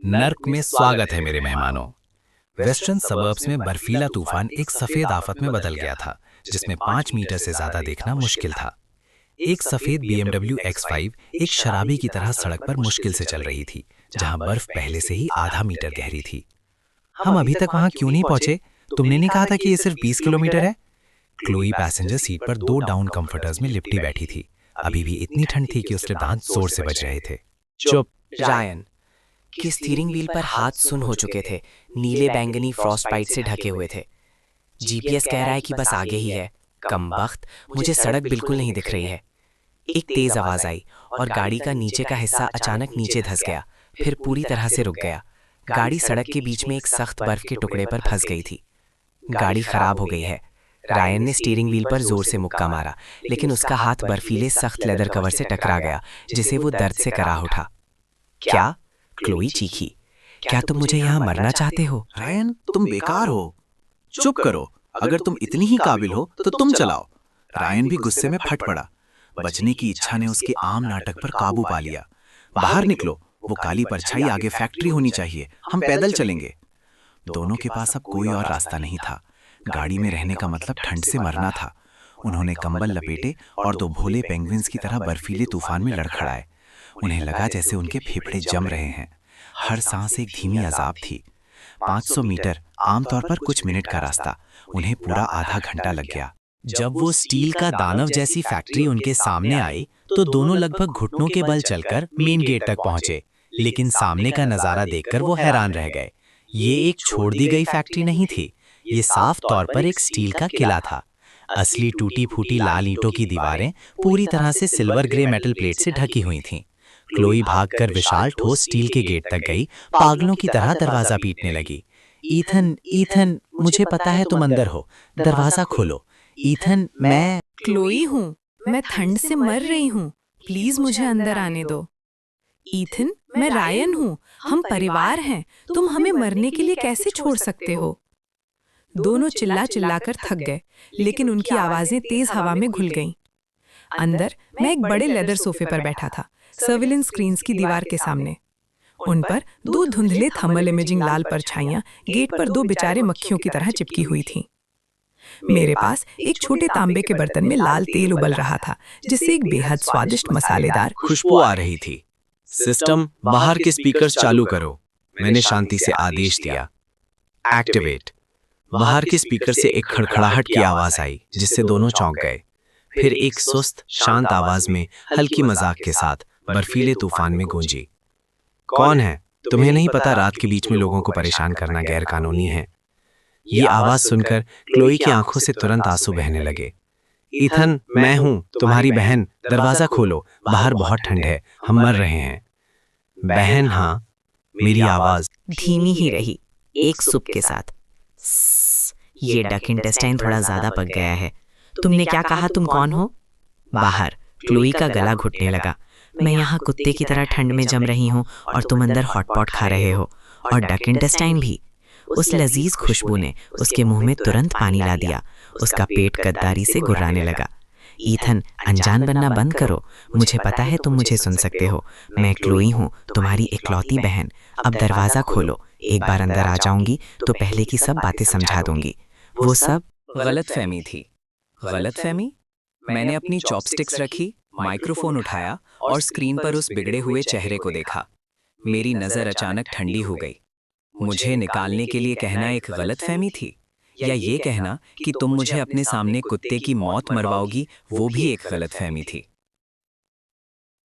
नर्क में स्वागत है मेरे मेहमानों। वेस्टर्न सबर्ब्स में बर्फीला तूफान एक सफेद आफत में बदल गया था, जिसमें 5 मीटर से ज्यादा देखना मुश्किल था। एक सफेद BMW X5 एक शराबी की तरह सड़क पर मुश्किल से चल रही थी, जहां बर्फ पहले से ही आधा मीटर गहरी थी। हम अभी तक वहां क्यों नहीं पहुंचे? तुमने नहीं कहा था कि ये सिर्फ 20 किलोमीटर है? क्लोई पैसेंजर सीट पर 2 डाउन कंफर्टर्स में लिपटी बैठी थी। अभी भी इतनी ठंड थी कि उसके दांत जोर से बज रहे थे। चुप। रायन के स्टीयरिंग व्हील पर हाथ सुन हो चुके थे, नीले बैंगनी फ्रॉस्ट बाइट से ढके हुए थे। GPS कह रहा है कि बस आगे ही है। कमबख्त, मुझे सड़क बिल्कुल नहीं दिख रही है। एक तेज आवाज आई और गाड़ी का नीचे का हिस्सा अचानक नीचे धंस गया, फिर पूरी तरह से रुक गया। गाड़ी सड़क के बीच में एक सख्त बर्फ के टुकड़े पर फंस गई थी। गाड़ी खराब हो गई है। रायन ने स्टीयरिंग व्हील पर जोर से मुक्का मारा, लेकिन उसका हाथ बर्फीले सख्त लेदर कवर से टकरा गया, जिसे वो दर्द से कराह उठा। क्या? क्लोई चीखी। क्या तुम मुझे यहाँ मरना चाहते हो? रायन, तुम बेकार हो। चुप करो। अगर तुम इतनी ही काबिल हो तो तुम चलाओ। रायन भी गुस्से में फट पड़ा। बचने की इच्छा ने उसके आम नाटक पर काबू पा लिया। बाहर निकलो, वो काली परछाई आगे फैक्ट्री होनी चाहिए, हम पैदल चलेंगे। दोनों के पास अब कोई और रास्ता नहीं था। गाड़ी में रहने का मतलब ठंड से मरना था। उन्होंने कंबल लपेटे और दो भोले पेंगुइन्स की तरह बर्फीले तूफान में लड़खड़ाए। उन्हें लगा जैसे उनके फेफड़े जम रहे हैं। हर सांस एक धीमी अजाब थी। 500 मीटर आमतौर पर कुछ मिनट का रास्ता, उन्हें पूरा आधा घंटा लग गया। जब वो स्टील का दानव जैसी फैक्ट्री उनके सामने आई तो दोनों लगभग घुटनों के बल चलकर मेन गेट तक पहुंचे, लेकिन सामने का नजारा देखकर वो हैरान रह गए। ये एक छोड़ दी गई फैक्ट्री नहीं थी, ये साफ तौर पर एक स्टील का किला था। असली टूटी फूटी लाल ईंटों की दीवारें पूरी तरह से सिल्वर ग्रे मेटल प्लेट से ढकी हुई थीं। क्लोई भागकर विशाल ठोस स्टील के गेट तक गई, पागलों की तरह दरवाजा पीटने लगी। ईथन, ईथन, मुझे पता है तुम अंदर हो, दरवाजा खोलो। ईथन, मैं क्लोई हूँ, मैं ठंड से मर रही हूँ, प्लीज मुझे अंदर आने दो। ईथन, मैं रायन हूँ, हम परिवार हैं, तुम हमें मरने के लिए कैसे छोड़ सकते हो? दोनों चिल्ला चिल्लाकर थक गए, लेकिन उनकी आवाजें तेज हवा में घुल गईं। अंदर मैं एक बड़े लेदर सोफे पर बैठा था, सर्विलेंस स्क्रीन्स की दीवार के सामने। उन पर दो धुंधले थर्मल इमेजिंग लाल परछाइयां गेट पर दो बेचारे मक्खियों की तरह चिपकी हुई थीं। मेरे पास एक छोटे तांबे के बर्तन में लाल तेल उबल रहा था, जिससे एक बेहद स्वादिष्ट मसालेदार खुशबू आ रही थी। सिस्टम, बाहर के स्पीकर्स चालू करो, मैंने शांति से आदेश दिया। एक्टिवेट। बाहर के स्पीकर से एक खड़खड़ाहट की आवाज आई, जिससे दोनों चौंक गए। फिर एक सुस्त शांत आवाज में हल्की मजाक के साथ बर्फीले तूफान में गूंजी, कौन है? तुम्हें नहीं पता रात के बीच में लोगों को परेशान करना गैर कानूनी है? ये आवाज सुनकर क्लोई की आंखों से तुरंत आंसू बहने लगे। ईथन, मैं हूं, तुम्हारी बहन, दरवाजा खोलो, बाहर बहुत ठंड है, हम मर रहे हैं। बहन, हाँ। मेरी आवाज धीमी ही रही, एक सुप के साथ। ये डक इंटेस्टाइन थोड़ा ज्यादा पक गया है। तुमने क्या कहा, तुम कौन हो? बाहर। क्लोई का गला घुटने लगा। मैं यहाँ कुत्ते की तरह ठंड में जम रही हूँ और तुम अंदर हॉटपॉट खा रहे हो, और डक इंटेस्टाइन भी। उस लजीज खुशबू ने उसके मुंह में तुरंत पानी ला दिया। उसका पेट गद्दारी से गुर्राने लगा। ईथन, अनजान बनना बंद करो, मुझे पता है तुम मुझे सुन सकते हो। मैं क्लोई हूँ, तुम्हारी इकलौती बहन। अब दरवाजा खोलो, एक बार अंदर आ जाऊंगी तो पहले की सब बातें समझा दूंगी। वो सब गलतफहमी थी। गलतफहमी? मैंने अपनी चॉपस्टिक्स रखी, माइक्रोफोन उठाया और स्क्रीन पर उस बिगड़े हुए चेहरे को देखा। मेरी नजर अचानक ठंडी हो गई। मुझे निकालने के लिए कहना एक गलतफहमी थी, या ये कहना कि तुम मुझे अपने सामने कुत्ते की मौत मरवाओगी, वो भी एक गलतफहमी थी।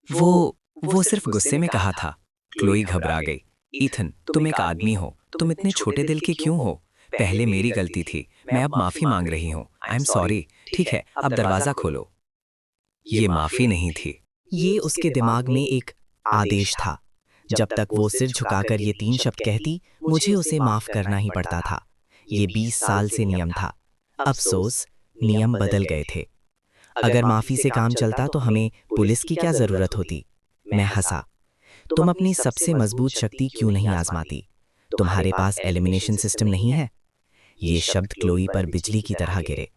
वो सिर्फ गुस्से में कहा था। क्लोई घबरा गई। ईथन, तुम एक आदमी हो, तुम इतने छोटे दिल के क्यों हो? पहले मेरी गलती थी, मैं अब माफी मांग रही हूँ। I am sorry. ठीक है, अब दरवाजा खोलो। ये माफी नहीं थी, ये उसके दिमाग में एक आदेश था। जब तक वो सिर झुकाकर ये 3 शब्द कहती, मुझे उसे माफ करना ही पड़ता था। ये 20 साल से नियम था। अफसोस, नियम बदल गए थे। अगर माफी से काम चलता तो हमें पुलिस की क्या जरूरत होती? मैं हंसा। तुम अपनी सबसे मजबूत शक्ति क्यों नहीं आजमाती? तुम्हारे पास एलिमिनेशन सिस्टम नहीं है? ये शब्द क्लोई पर बिजली की तरह गिरे।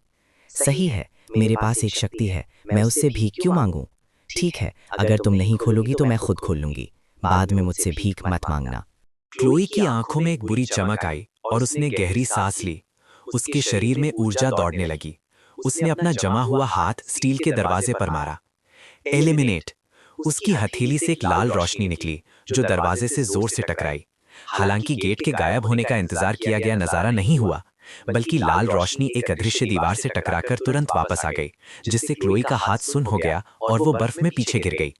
सही है, मेरे पास एक शक्ति है, मैं उससे भीख क्यों मांगूं? ठीक है, अगर तुम नहीं खोलोगी तो मैं खुद खोल लूंगी। बाद में मुझसे भीख मत मांगना। क्लोई की आंखों में एक बुरी चमक आई और उसने गहरी सांस ली। उसके शरीर में ऊर्जा दौड़ने लगी। उसने अपना जमा हुआ हाथ स्टील के दरवाजे पर मारा। एलिमिनेट। उसकी हथेली से एक लाल रोशनी निकली जो दरवाजे से जोर से टकराई। हालांकि गेट के गायब होने का इंतजार किया गया नजारा नहीं हुआ, बल्कि लाल रोशनी एक अदृश्य दीवार से टकराकर तुरंत वापस आ गई, जिससे क्लोई का हाथ सुन्न हो गया और वो बर्फ में पीछे गिर गई।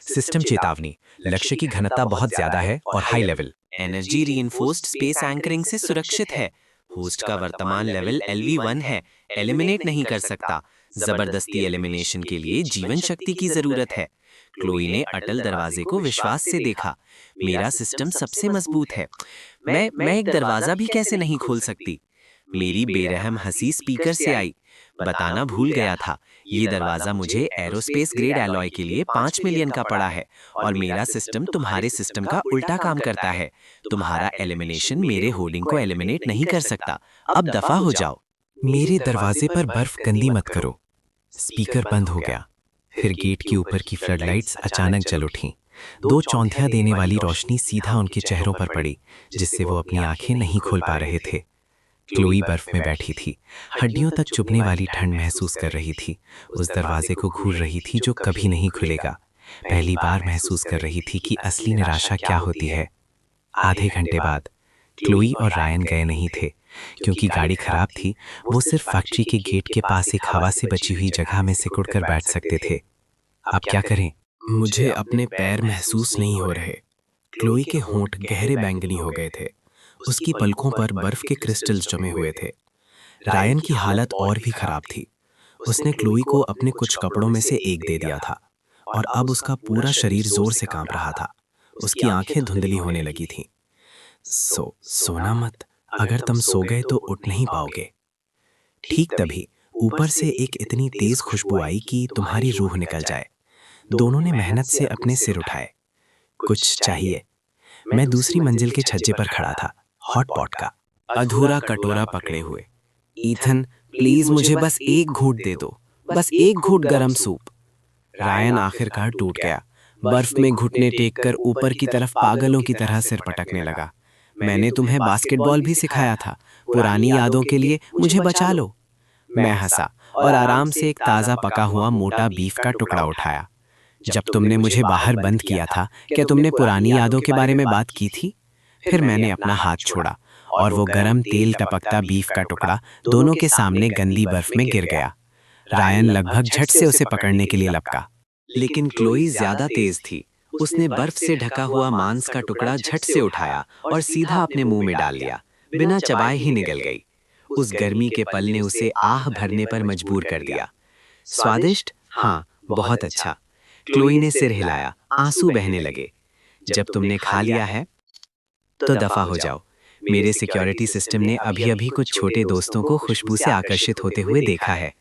सिस्टम चेतावनी, लक्ष्य की घनता बहुत ज्यादा है और high level. Energy reinforced space anchoring से सुरक्षित है। होस्ट का वर्तमान लेवल LV1 है, एलिमिनेट नहीं कर सकता। जबरदस्ती एलिमिनेशन के लिए जीवन शक्ति की जरूरत है। क्लोई ने अटल दरवाजे को विश्वास से देखा। मेरा सिस्टम सबसे मजबूत है, मैं एक दरवाजा भी कैसे नहीं खोल सकती? मेरी बेरहम हंसी स्पीकर से आई। बताना भूल गया था, ये दरवाजा मुझे एरोस्पेस ग्रेड एलॉय के लिए 5 मिलियन का पड़ा है, और मेरा सिस्टम तुम्हारे सिस्टम का उल्टा काम करता है। तुम्हारा एलिमिनेशन मेरे होल्डिंग को एलिमिनेट नहीं कर सकता। अब दफा हो जाओ। मेरे दरवाजे पर बर्फ गंदी मत करो। स्पीकर बंद हो गया। फिर गेट के ऊपर की फ्लडलाइट्स अचानक जल उठीं। 2 चौंधिया देने वाली रोशनी सीधा उनके चेहरों पर पड़ी, जिससे वो अपनी आंखें नहीं खोल पा रहे थे। क्लोई बर्फ में बैठी थी, हड्डियों तक चुभने वाली ठंड महसूस कर रही थी। उस दरवाजे को घूर रही थी जो कभी नहीं खुलेगा। पहली बार महसूस कर रही थी कि असली निराशा क्या होती है। आधे घंटे बाद क्लोई और रायन गए नहीं थे, क्योंकि गाड़ी खराब थी। वो सिर्फ फैक्ट्री के गेट के पास एक हवा से बची हुई जगह में सिकुड़ कर बैठ सकते थे। अब क्या करें? मुझे अपने पैर महसूस नहीं हो रहे। क्लोई के होंठ गहरे बैंगनी हो गए थे। उसकी पलकों पर बर्फ के क्रिस्टल्स जमे हुए थे। रायन की हालत और भी खराब थी। उसने क्लोई को अपने कुछ कपड़ों में से एक दे दिया था और अब उसका पूरा शरीर जोर से कांप रहा था। उसकी आंखें धुंधली होने लगी थीं। सोना मत, अगर तुम सो गए तो उठ नहीं पाओगे। ठीक तभी ऊपर से एक इतनी तेज खुशबू आई कि तुम्हारी रूह निकल जाए। दोनों ने मेहनत से अपने सिर उठाए। कुछ चाहिए? मैं दूसरी मंजिल के छज्जे पर खड़ा था, हॉट पॉट का अधूरा कटोरा पकड़े हुए। ईथन, प्लीज मुझे बस एक घूंट दे दो, बस एक घूंट गरम सूप। रायन आखिरकार टूट गया। बर्फ में घुटने टेक कर ऊपर की तरफ पागलों की तरह सिर पटकने लगा। मैंने तुम्हें बास्केटबॉल भी सिखाया था, पुरानी यादों के लिए मुझे बचा लो। मैं हंसा और आराम से एक ताज़ा पका हुआ मोटा बीफ का टुकड़ा उठाया। जब तुमने मुझे बाहर बंद किया था, क्या तुमने पुरानी यादों के बारे में बात की थी? फिर मैंने अपना हाथ छोड़ा और वो गरम तेल टपकता बीफ का टुकड़ा दोनों के सामने गंदी बर्फ में गिर गया। रायन लगभग झट से उसे पकड़ने के लिए लपका, लेकिन क्लोई ज्यादा तेज थी। उसने बर्फ से ढका हुआ मांस का टुकड़ा झट से उठाया और सीधा अपने मुंह में डाल लिया। बिना चबाए ही निगल गई। उस गर्मी के पल ने उसे आह भरने पर मजबूर कर दिया। स्वादिष्ट? हाँ, बहुत अच्छा। क्लोई ने सिर हिलाया, आंसू बहने लगे। जब तुमने खा लिया है तो दफा हो जाओ। मेरे सिक्योरिटी सिस्टम ने अभी अभी कुछ छोटे दोस्तों को खुशबू से आकर्षित होते हुए देखा है।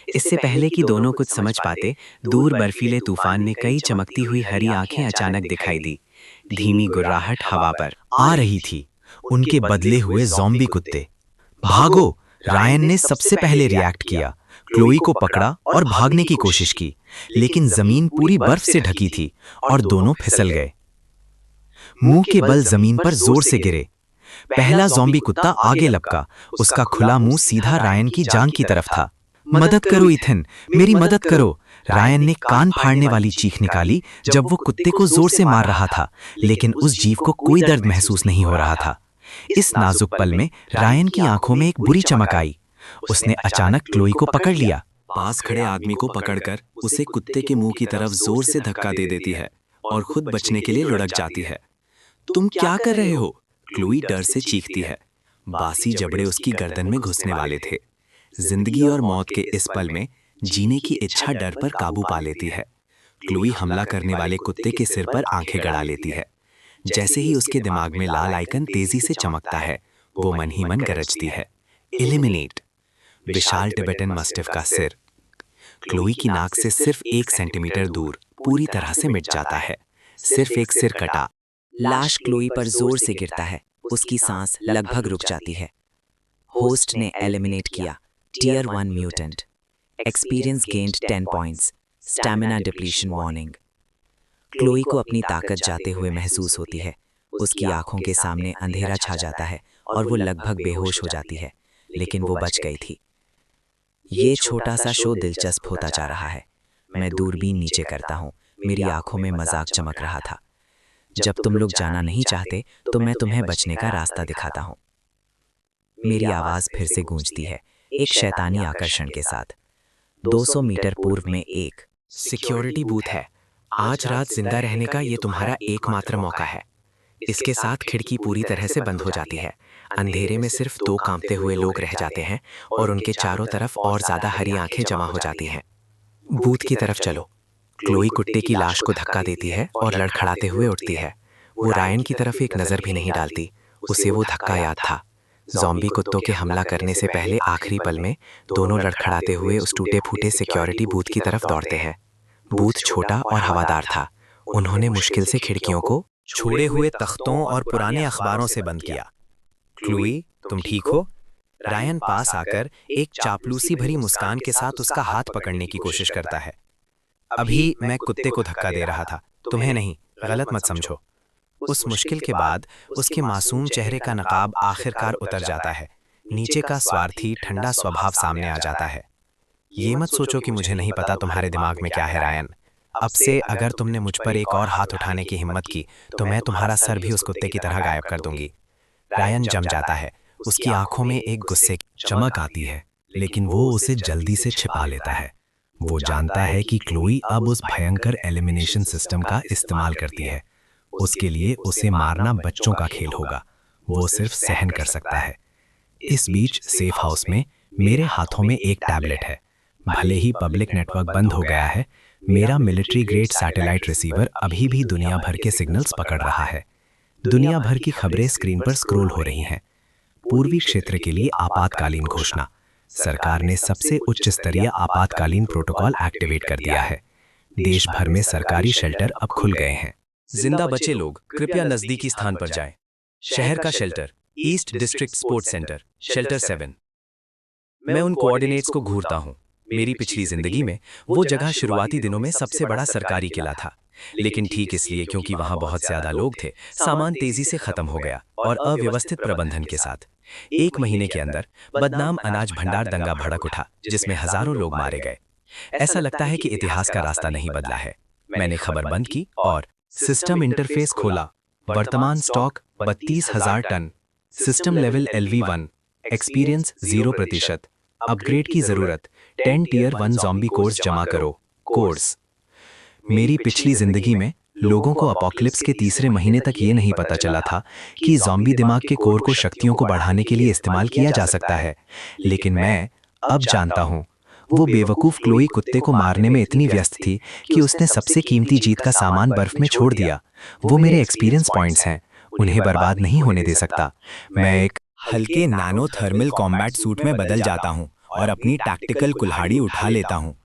इससे पहले कि दोनों कुछ समझ पाते, दूर बर्फीले तूफान में कई चमकती हुई हरी आंखें अचानक दिखाई दी। धीमी गुर्राहट हवा पर आ रही थी। उनके बदले हुए ज़ॉम्बी कुत्ते। भागो! रायन ने सबसे पहले रिएक्ट किया। क्लोई को पकड़ा और भागने की कोशिश की, लेकिन जमीन पूरी बर्फ से ढकी थी और दोनों फिसल गए। मुंह के बल जमीन पर जोर से गिरे। पहला ज़ॉम्बी कुत्ता आगे लपका। उसका खुला मुंह सीधा रायन की जांघ की तरफ था। मदद करो इथन, मेरी मदद करो! रायन ने कान फाड़ने वाली चीख निकाली जब वो कुत्ते को जोर से मार रहा था, लेकिन उस जीव को कोई दर्द महसूस नहीं हो रहा था। इस नाजुक पल में रायन की आंखों में एक बुरी चमक आई। उसने अचानक क्लोई को पकड़ लिया। पास खड़े आदमी को पकड़कर उसे कुत्ते के मुंह की तरफ जोर से धक्का दे देती है और खुद बचने के लिए लुढ़क जाती है। तुम क्या कर रहे हो? क्लोई डर से चीखती है। बासी जबड़े उसकी गर्दन में घुसने वाले थे। जिंदगी और मौत के इस पल में जीने की इच्छा डर पर काबू पा लेती है। क्लोई हमला करने वाले कुत्ते के सिर पर आंखें गड़ा लेती है। जैसे ही उसके दिमाग में लाल आइकन तेजी से चमकता है, वो मन ही मन गरजती है, एलिमिनेट। विशाल टिबेटन मस्टिफ का सिर क्लोई की नाक से सिर्फ 1 सेंटीमीटर दूर पूरी तरह से मिट जाता है। सिर्फ एक सिर कटा। लाश क्लोई पर जोर से गिरता है। उसकी सांस लगभग रुक जाती है। होस्ट ने एलिमिनेट किया। Tier 1 mutant. Experience gained 10 points. Stamina depletion warning. Chloe को अपनी ताकत जाते हुए महसूस होती है। उसकी आंखों के सामने अंधेरा छा जाता है और वो लगभग बेहोश हो जाती है, लेकिन वो बच गई थी। ये छोटा सा शो दिलचस्प होता जा रहा है। मैं दूरबीन नीचे करता हूँ। मेरी आंखों में मजाक चमक रहा था। जब तुम लोग जाना नहीं चाहते तो मैं तुम्हें बचने का रास्ता दिखाता हूँ। मेरी आवाज फिर से गूंजती है, एक शैतानी आकर्षण के साथ। 200 मीटर पूर्व में एक सिक्योरिटी बूथ है। आज रात जिंदा रहने का ये तुम्हारा एकमात्र मौका है। इसके साथ खिड़की पूरी तरह से बंद हो जाती है। अंधेरे में सिर्फ 2 कांपते हुए लोग रह जाते हैं और उनके चारों तरफ और ज्यादा हरी आंखें जमा हो जाती हैं। बूथ की तरफ चलो। क्लोई कुत्ते की लाश को धक्का देती है और लड़खड़ाते हुए उठती है। वो रायन की तरफ एक नजर भी नहीं डालती। उसे वो धक्का याद था। ज़ॉम्बी कुत्तों के हमला करने से पहले आखिरी पल में दोनों लड़खड़ाते हुए उस टूटे फूटे सिक्योरिटी बूथ की तरफ दौड़ते हैं। बूथ छोटा और हवादार था। उन्होंने मुश्किल से खिड़कियों को छोड़े हुए तख्तों और पुराने अखबारों से बंद किया। क्लोई, तुम ठीक हो? रायन पास आकर एक चापलूसी भरी मुस्कान के साथ उसका हाथ पकड़ने की कोशिश करता है। अभी मैं कुत्ते को धक्का दे रहा था, तुम्हें नहीं, गलत मत समझो। उस मुश्किल के बाद उसके मासूम चेहरे का नकाब आखिरकार उतर जाता है। नीचे का स्वार्थी ठंडा स्वभाव सामने आ जाता है। ये मत सोचो कि मुझे नहीं पता तुम्हारे दिमाग में क्या है रायन। अब से अगर तुमने मुझ पर एक और हाथ उठाने की हिम्मत की तो मैं तुम्हारा सर भी उस कुत्ते की तरह गायब कर दूंगी। रायन जम जाता है, उसकी आंखों में एक गुस्से की चमक आती है, लेकिन वो उसे जल्दी से छिपा लेता है। वो जानता है कि क्लोई अब उस भयंकर एलिमिनेशन सिस्टम का इस्तेमाल करती है। उसके लिए उसे मारना बच्चों का खेल होगा, वो सिर्फ सहन कर सकता है। इस बीच सेफ हाउस में मेरे हाथों में एक टैबलेट है। भले ही पब्लिक नेटवर्क बंद हो गया है, मेरा मिलिट्री ग्रेड सैटेलाइट रिसीवर अभी भी दुनिया भर के सिग्नल्स पकड़ रहा है। दुनिया भर की खबरें स्क्रीन पर स्क्रॉल हो रही हैं। पूर्वी क्षेत्र के लिए आपातकालीन घोषणा। सरकार ने सबसे उच्च स्तरीय आपातकालीन प्रोटोकॉल एक्टिवेट कर दिया है। देश भर में सरकारी शेल्टर अब खुल गए हैं। जिंदा बचे लोग कृपया नजदीकी स्थान पर जाएं। शहर का shelter, east district sports centre, shelter 7। मैं उन कोऑर्डिनेट्स को घूरता हूं। मेरी पिछली जिंदगी में वो जगह शुरुआती दिनों में सबसे बड़ा सरकारी किला था, लेकिन ठीक इसलिए क्योंकि वहां बहुत ज्यादा लोग थे, सामान तेजी से खत्म हो गया और अव्यवस्थित प्रबंधन के साथ 1 महीने के अंदर बदनाम अनाज भंडार दंगा भड़क उठा, जिसमें हजारों लोग मारे गए। ऐसा लगता है कि इतिहास का रास्ता नहीं बदला है। मैंने खबर बंद की और सिस्टम इंटरफेस खोला। वर्तमान stock 32,000 ton. System level LV1। Experience 0%। Upgrade की जरूरत। 10 टियर 1 ज़ॉम्बी कोर्स जमा करो। कोर्स। मेरी पिछली जिंदगी में लोगों को अपोकलिप्स के तीसरे महीने तक ये नहीं पता चला था कि ज़ॉम्बी दिमाग के कोर को शक्तियों को बढ़ाने के लिए इस्तेमाल किया जा सकता है, लेकिन मैं अब जानता हूँ। वो बेवकूफ़ क्लोई कुत्ते को मारने में इतनी व्यस्त थी कि उसने सबसे कीमती जीत का सामान बर्फ में छोड़ दिया। वो मेरे एक्सपीरियंस पॉइंट्स हैं, उन्हें बर्बाद नहीं होने दे सकता। मैं एक हल्के नैनो थर्मल कॉम्बैट सूट में बदल जाता हूँ और अपनी टैक्टिकल कुल्हाड़ी उठा लेता हूँ।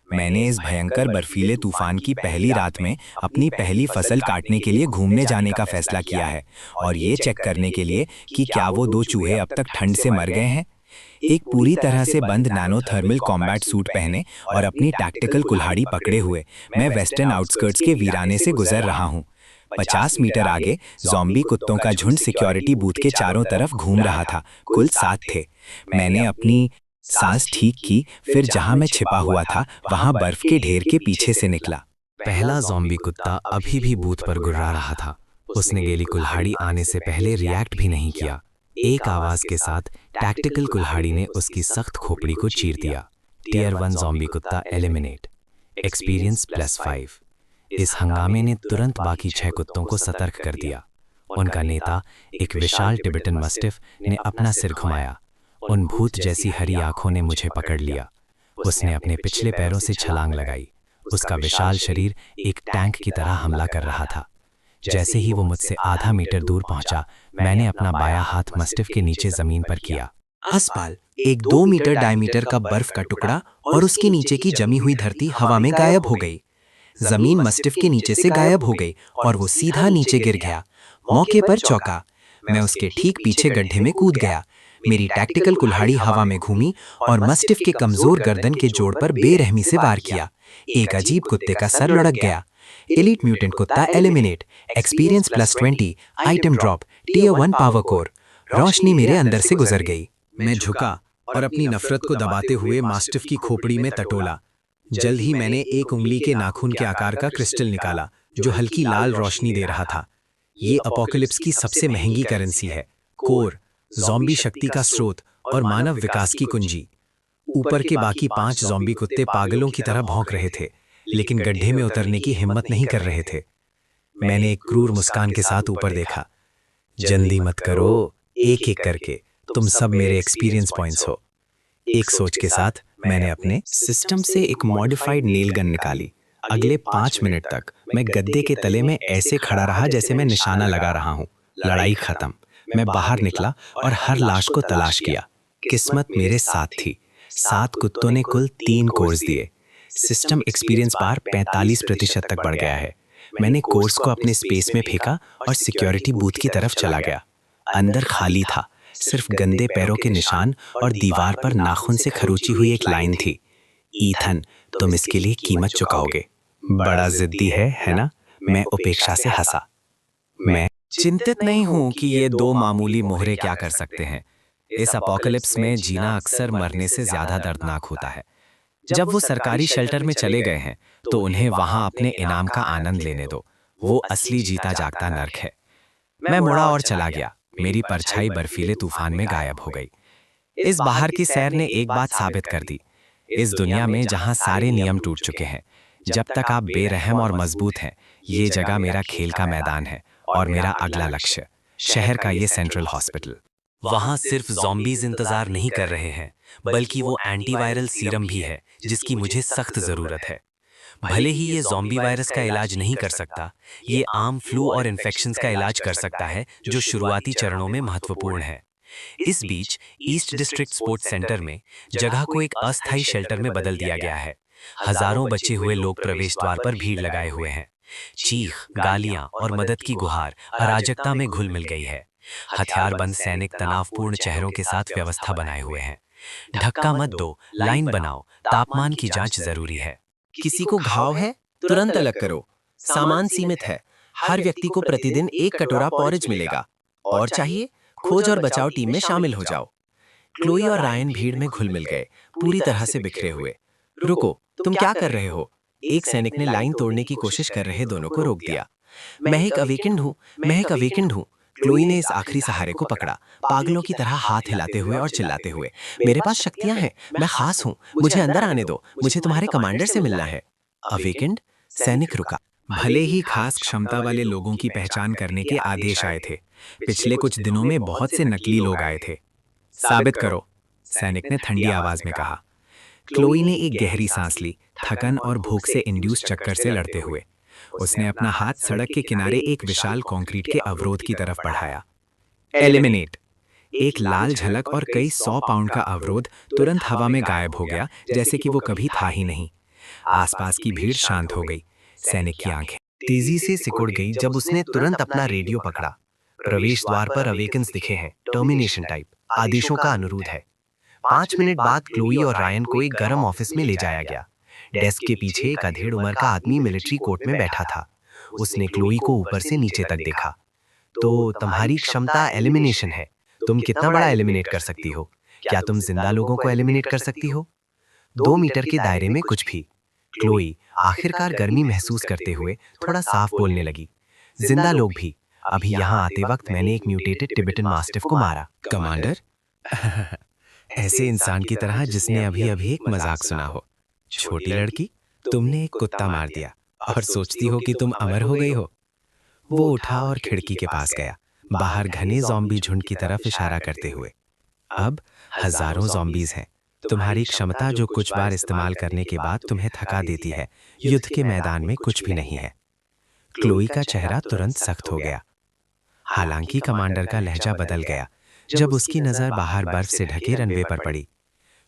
मैंने इस भयंकर बर्फीले तूफान की पहली रात में अपनी पहली फसल काटने के लिए घूमने जाने का फैसला किया है, और ये चेक करने के लिए कि क्या वो 2 चूहे अब तक ठंड से मर गए हैं। एक पूरी तरह से बंद नैनो थर्मल कॉम्बैट सूट पहने और अपनी टैक्टिकल कुल्हाड़ी पकड़े हुए मैं वेस्टर्न आउटस्कर्ट्स के वीराने से गुजर रहा हूँ। 50 मीटर आगे ज़ॉम्बी कुत्तों का झुंड सिक्योरिटी बूथ के चारों तरफ घूम रहा था। कुल 7 थे। मैंने अपनी सांस ठीक की, फिर जहां मैं छिपा हुआ था वहां बर्फ के ढेर के पीछे से निकला। पहला ज़ॉम्बी कुत्ता अभी भी बूथ पर गुर्रा रहा था। उसने गीली कुल्हाड़ी आने से पहले रिएक्ट भी नहीं किया। एक आवाज के साथ टैक्टिकल कुल्हाड़ी ने उसकी सख्त खोपड़ी को चीर दिया। टियर 1 ज़ॉम्बी कुत्ता एलिमिनेट। एक्सपीरियंस +5। इस हंगामे ने तुरंत बाकी 6 कुत्तों को सतर्क कर दिया। उनका नेता, एक विशाल टिबेटन मस्टिफ, ने अपना सिर घुमाया। उन भूत जैसी हरी आंखों ने मुझे पकड़ लिया। उसने अपने पिछले पैरों से छलांग लगाई। उसका विशाल शरीर एक टैंक की तरह हमला कर रहा था। जैसे ही वो मुझसे आधा मीटर दूर पहुंचा, मैंने अपना बायां हाथ मस्टिफ के नीचे जमीन पर किया। आसपास एक 2 मीटर डायमीटर का बर्फ का टुकड़ा और उसके नीचे की जमी हुई धरती हवा में गायब हो गई। जमीन मस्टिफ के नीचे से गायब हो गई और वो सीधा नीचे गिर गया। मौके पर चौंका। मैं उसके ठीक पीछे गड्ढे में कूद गया। मेरी टैक्टिकल कुल्हाड़ी हवा में घूमी और मस्टिफ के कमजोर गर्दन के जोड़ पर बेरहमी से वार किया। एक अजीब कुत्ते का सर लुढ़क गया। एलीट म्यूटेंट कुत्ता eliminate. Experience +20। Item drop. Tier 1 power core. रोशनी मेरे अंदर से गुजर गई। मैं झुका और अपनी नफरत को दबाते हुए मास्टिफ की खोपड़ी में टटोला। जल्द ही मैंने एक उंगली के नाखून के आकार का क्रिस्टल निकाला जो हल्की लाल रोशनी दे रहा था। ये अपोकलिप्स की सबसे महंगी करेंसी है। कोर, ज़ॉम्बी शक्ति का स्रोत और मानव विकास की कुंजी। ऊपर के बाकी 5 ज़ॉम्बी कुत्ते पागलों की तरह भौंक रहे थे, लेकिन गड्ढे में उतरने की हिम्मत नहीं कर रहे थे। मैंने एक क्रूर मुस्कान के साथ ऊपर देखा। जल्दी मत करो, एक एक करके तुम सब मेरे एक्सपीरियंस पॉइंट्स हो। एक सोच के साथ मैंने अपने सिस्टम से एक मॉडिफाइड नेल गन निकाली। अगले 5 मिनट तक मैं गद्दे के तले में ऐसे खड़ा रहा जैसे मैं निशाना लगा रहा हूँ। लड़ाई खत्म। मैं बाहर निकला और हर लाश को तलाश किया। किस्मत मेरे साथ थी। 7 कुत्तों ने कुल 3 कोर्स दिए। सिस्टम एक्सपीरियंस बार 45% तक बढ़ गया है। मैंने कोर्स को अपने स्पेस में फेंका और सिक्योरिटी बूथ की तरफ चला गया। अंदर खाली था, सिर्फ गंदे पैरों के निशान और दीवार पर नाखून से खरोची हुई एक लाइन थी। ईथन, तुम इसके लिए कीमत चुकाओगे। बड़ा जिद्दी है ना? मैं उपेक्षा से हंसा। मैं चिंतित नहीं हूं कि ये दो मामूली मोहरे क्या कर सकते हैं। इस अपोकलिप्स में जीना अक्सर मरने से ज्यादा दर्दनाक होता है। जब वो सरकारी शेल्टर में चले गए हैं तो उन्हें वहां अपने इनाम का आनंद लेने दो। वो असली जीता जागता नर्क है। मैं मुड़ा और चला गया। मेरी परछाई बर्फीले तूफान में गायब हो गई। इस बाहर की सैर ने एक बात साबित कर दी। इस दुनिया में जहां सारे नियम टूट चुके हैं, जब तक आप बेरहम और मजबूत हैं, ये जगह मेरा खेल का मैदान है और मेरा अगला लक्ष्य शहर का ये सेंट्रल हॉस्पिटल। वहां सिर्फ ज़ॉम्बीज़ इंतजार नहीं कर रहे हैं, बल्कि वो एंटीवायरल सीरम भी है जिसकी मुझे सख्त जरूरत है। भले ही ये ज़ॉम्बी वायरस का इलाज नहीं कर सकता, ये आम फ्लू और इन्फेक्शंस का इलाज कर सकता है, जो शुरुआती चरणों में महत्वपूर्ण है। इस बीच ईस्ट डिस्ट्रिक्ट स्पोर्ट्स सेंटर में जगह को एक अस्थायी शेल्टर में बदल दिया गया है। हजारों बचे हुए लोग प्रवेश द्वार पर भीड़ लगाए हुए हैं। चीख, गालियां और मदद की गुहार अराजकता में घुल मिल गई है। हथियारबंद सैनिक तनावपूर्ण चेहरों के साथ व्यवस्था बनाए हुए हैं। धक्का मत दो, लाइन बनाओ, तापमान की जांच जरूरी है। किसी को घाव है? तुरंत अलग करो। सामान सीमित है। हर व्यक्ति को प्रतिदिन 1 कटोरा पॉरेज मिलेगा। और चाहिए? खोज और बचाव टीम में शामिल हो जाओ। क्लोई और रायन भीड़ में घुल मिल गए, पूरी तरह से बिखरे हुए। रुको, तुम क्या कर रहे हो? एक सैनिक ने लाइन तोड़ने की कोशिश कर रहे दोनों को रोक दिया। मैं एक अवेकेंड हूँ, मैं एक अवेकेंड हूँ। क्लोई ने इस आखिरी सहारे को पकड़ा, पागलों की तरह हाथ हिलाते हुए और चिल्लाते हुए। मेरे पास शक्तियां हैं, मैं खास हूँ, मुझे अंदर आने दो, मुझे तुम्हारे कमांडर से मिलना है। अवेकेंड? सैनिक रुका। भले ही खास क्षमता वाले लोगों की पहचान करने के आदेश आए थे, पिछले कुछ दिनों में बहुत से नकली लोग आए थे। साबित करो, सैनिक ने ठंडी आवाज में कहा। क्लोई ने एक गहरी सांस ली, थकन और भूख से इंड्यूस चक्कर से लड़ते हुए। उसने अपना हाथ सड़क के किनारे एक विशाल कंक्रीट के अवरोध की तरफ बढ़ाया। एलिमिनेट। एक लाल झलक और कई 100 पाउंड का अवरोध तुरंत हवा में गायब हो गया, जैसे कि वो कभी था ही नहीं। आसपास की भीड़ शांत हो गई। सैनिक की आंखें तेजी से सिकुड़ गई जब उसने तुरंत अपना रेडियो पकड़ा। प्रवेश द्वार पर अवेकेंस दिखे हैं, टर्मिनेशन टाइप, आदेशों का अनुरोध है। 5 मिनट बाद क्लोई और रायन को एक गर्म ऑफिस में ले जाया गया। डेस्क के पीछे एक अधेड़ उम्र का आदमी मिलिट्री कोट में बैठा था। उसने क्लोई को ऊपर से नीचे तक देखा। तो तुम्हारी क्षमता एलिमिनेशन है। तुम कितना बड़ा एलिमिनेट कर सकती हो? क्या तुम जिंदा लोगों को एलिमिनेट कर सकती हो? 2 मीटर के दायरे में कुछ भी। क्लोई आखिरकार गर्मी महसूस करते हुए थोड़ा साफ बोलने लगी। जिंदा लोग भी। अभी यहाँ आते वक्त मैंने एक म्यूटेटेड टिबेटन मास्टिफ को मारा। कमांडर? ऐसे इंसान की तरह जिसने अभी अभी एक मजाक सुना हो। छोटी लड़की, तुमने एक कुत्ता मार दिया और सोचती हो कि तुम अमर हो गई हो। वो उठा और खिड़की के पास गया, बाहर घने ज़ॉम्बी झुंड की तरफ इशारा करते हुए। अब हजारों ज़ॉम्बीज हैं। तुम्हारी क्षमता जो कुछ बार इस्तेमाल करने के बाद तुम्हें थका देती है, युद्ध के मैदान में कुछ भी नहीं है। क्लोई का चेहरा तुरंत सख्त हो गया। हालांकि कमांडर का लहजा बदल गया जब उसकी नजर बाहर बर्फ से ढके रनवे पर पड़ी।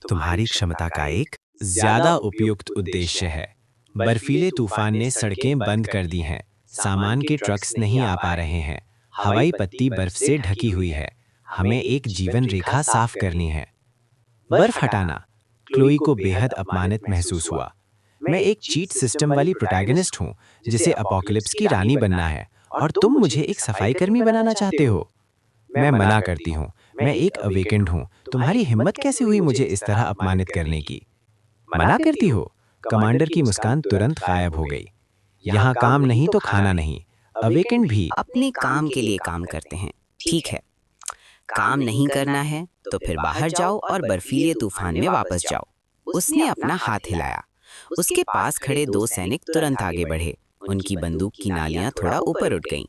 तुम्हारी क्षमता का एक ज्यादा उपयुक्त उद्देश्य है। बर्फीले तूफान ने सड़कें बंद कर दी हैं, सामान के ट्रक्स नहीं आ पा रहे हैं, हवाई पट्टी बर्फ से ढकी हुई है। हमें एक जीवन रेखा साफ करनी है। बर्फ हटाना। क्लोई को बेहद अपमानित महसूस हुआ। मैं एक चीट सिस्टम वाली प्रोटैगनिस्ट हूँ जिसे अपोकलिप्स की रानी बनना है, और तुम मुझे एक सफाई कर्मी बनाना चाहते हो। मैं मना करती हूँ, मैं एक अवेकेंड हूँ। तुम्हारी हिम्मत कैसे हुई मुझे इस तरह अपमानित करने की? मना करती हो? कमांडर की मुस्कान तुरंत गायब हो गई। यहाँ काम नहीं तो खाना नहीं। अवेकेंड भी अपने काम के लिए काम करते हैं, ठीक है। काम नहीं करना है तो फिर बाहर जाओ और बर्फीले तूफान में वापस जाओ। उसने अपना हाथ हिलाया। उसके पास खड़े 2 सैनिक तुरंत आगे बढ़े। उनकी बंदूक की नालियां थोड़ा ऊपर उठ गईं।